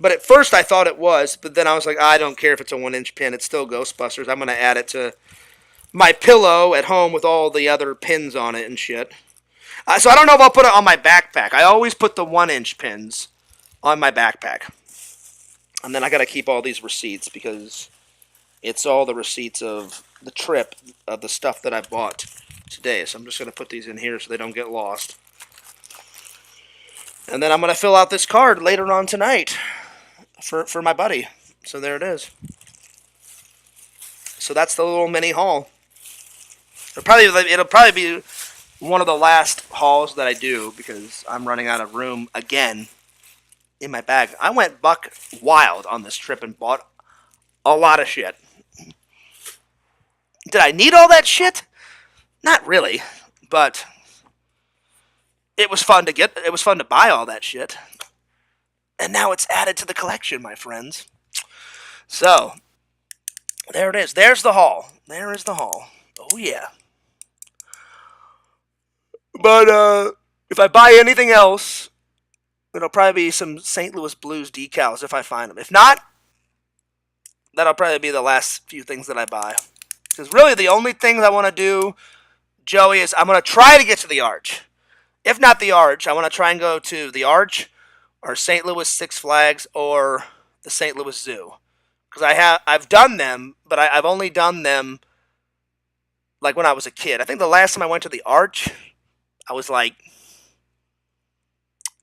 But at first I thought it was, but then I was like, I don't care if it's a 1-inch pin. It's still Ghostbusters. I'm going to add it to my pillow at home with all the other pins on it and shit. So I don't know if I'll put it on my backpack. I always put the 1-inch pins on my backpack. And then I got to keep all these receipts because it's all the receipts of the trip, of the stuff that I bought today. So I'm just going to put these in here so they don't get lost. And then I'm going to fill out this card later on tonight for my buddy. So there it is. So that's the little mini haul. It'll probably be one of the last hauls that I do because I'm running out of room again in my bag. I went buck wild on this trip and bought a lot of shit. Did I need all that shit? Not really, but it was fun to get. It was fun to buy all that shit, and now it's added to the collection, my friends. So there it is. There's the haul. There is the haul. Oh yeah. But if I buy anything else, it'll probably be some St. Louis Blues decals if I find them. If not, that'll probably be the last few things that I buy. Because really the only thing I want to do, Joey, is I'm going to try to get to the Arch. If not the Arch, I want to try and go to the Arch or St. Louis Six Flags or the St. Louis Zoo. Because I've done them, but I've only done them like when I was a kid. I think the last time I went to the Arch, I was like,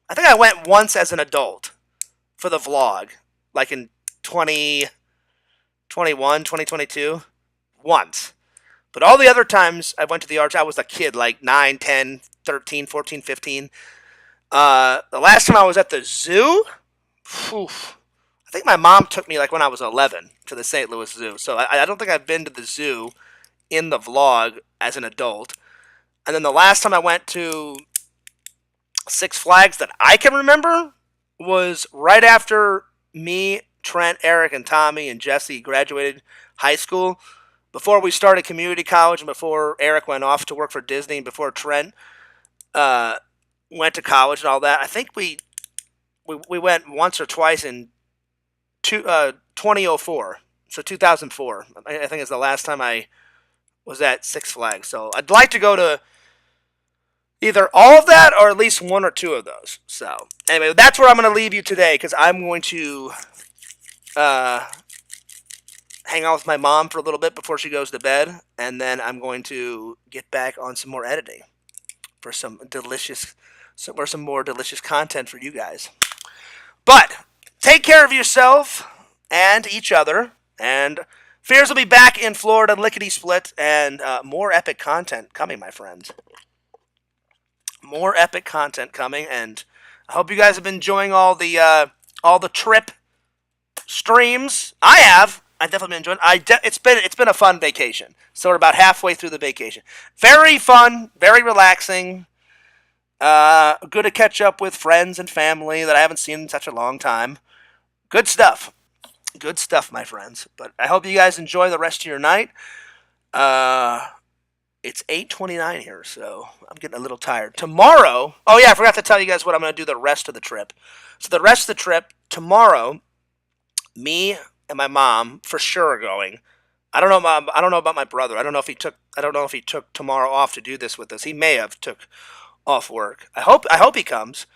I think I went once as an adult for the vlog, like in 2021, 2022, once. But all the other times I went to the Arch, I was a kid, like 9, 10, 13, 14, 15. The last time I was at the zoo, I think my mom took me like when I was 11 to the St. Louis Zoo. So I don't think I've been to the zoo in the vlog as an adult. And then the last time I went to Six Flags that I can remember was right after me, Trent, Eric, and Tommy and Jesse graduated high school. Before we started community college and before Eric went off to work for Disney and before Trent went to college and all that. I think we went once or twice in 2004. So 2004. I think is the last time I was at Six Flags. So I'd like to go to either all of that or at least one or two of those. So anyway, that's where I'm going to leave you today because I'm going to hang out with my mom for a little bit before she goes to bed, and then I'm going to get back on some more editing for some more delicious content for you guys. But take care of yourself and each other, and Fears will be back in Florida, lickety split, and more epic content coming, my friends. More epic content coming, and I hope you guys have been enjoying all the trip streams. I have. I've definitely been enjoying. It's been a fun vacation. So we're about halfway through the vacation. Very fun, very relaxing. Good to catch up with friends and family that I haven't seen in such a long time. Good stuff. Good stuff, my friends. But I hope you guys enjoy the rest of your night. It's 8:29 here, so I'm getting a little tired. Tomorrow, oh yeah, I forgot to tell you guys what I'm going to do the rest of the trip. So the rest of the trip, tomorrow, me and my mom for sure are going. I don't know about my brother. I don't know if he took tomorrow off to do this with us. He may have took off work. I hope he comes.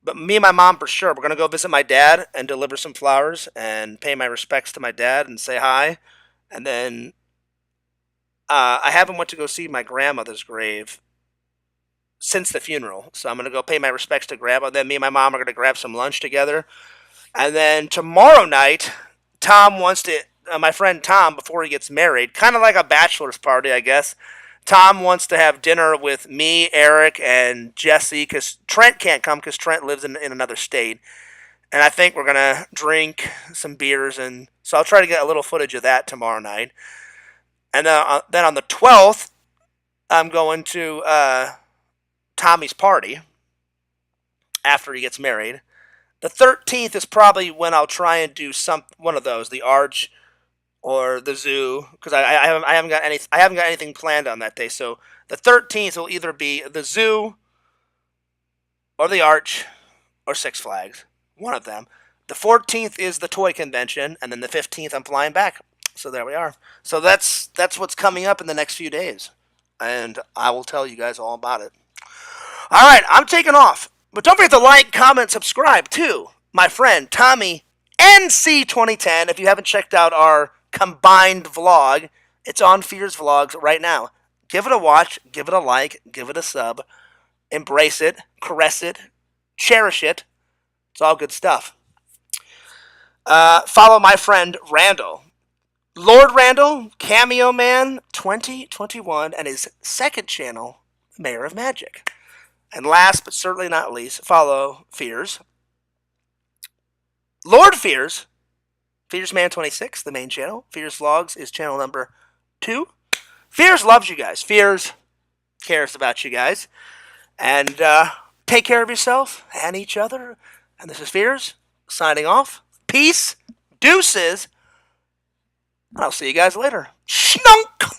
But me and my mom for sure. We're going to go visit my dad and deliver some flowers and pay my respects to my dad and say hi. And then I haven't went to go see my grandmother's grave since the funeral. So I'm going to go pay my respects to grandma. Then me and my mom are going to grab some lunch together. And then tomorrow night, Tom wants to, my friend Tom, before he gets married, kind of like a bachelor's party, I guess. Tom wants to have dinner with me, Eric, and Jesse, because Trent can't come because Trent lives in another state. And I think we're going to drink some beers, and so I'll try to get a little footage of that tomorrow night. And then on the 12th, I'm going to Tommy's party after he gets married. The 13th is probably when I'll try and do one of those, the Arch or the zoo, because I haven't got anything planned on that day. So the 13th will either be the zoo or the Arch or Six Flags, one of them. The 14th is the toy convention, and then the 15th I'm flying back. So there we are. So that's what's coming up in the next few days, and I will tell you guys all about it. All right, I'm taking off. But don't forget to like, comment, subscribe to my friend Tommy NC2010. If you haven't checked out our combined vlog, it's on Fears Vlogs right now. Give it a watch, give it a like, give it a sub, embrace it, caress it, cherish it. It's all good stuff. Follow my friend Randall Lord Randall, Cameo Man 2021, and his second channel, Mayor of Magic. And last but certainly not least, follow Fears. Lord Fears, Fears Man 26, the main channel. Fears Vlogs is channel number 2. Fears loves you guys. Fears cares about you guys. And take care of yourself and each other. And this is Fears signing off. Peace, deuces. I'll see you guys later. Schnunk!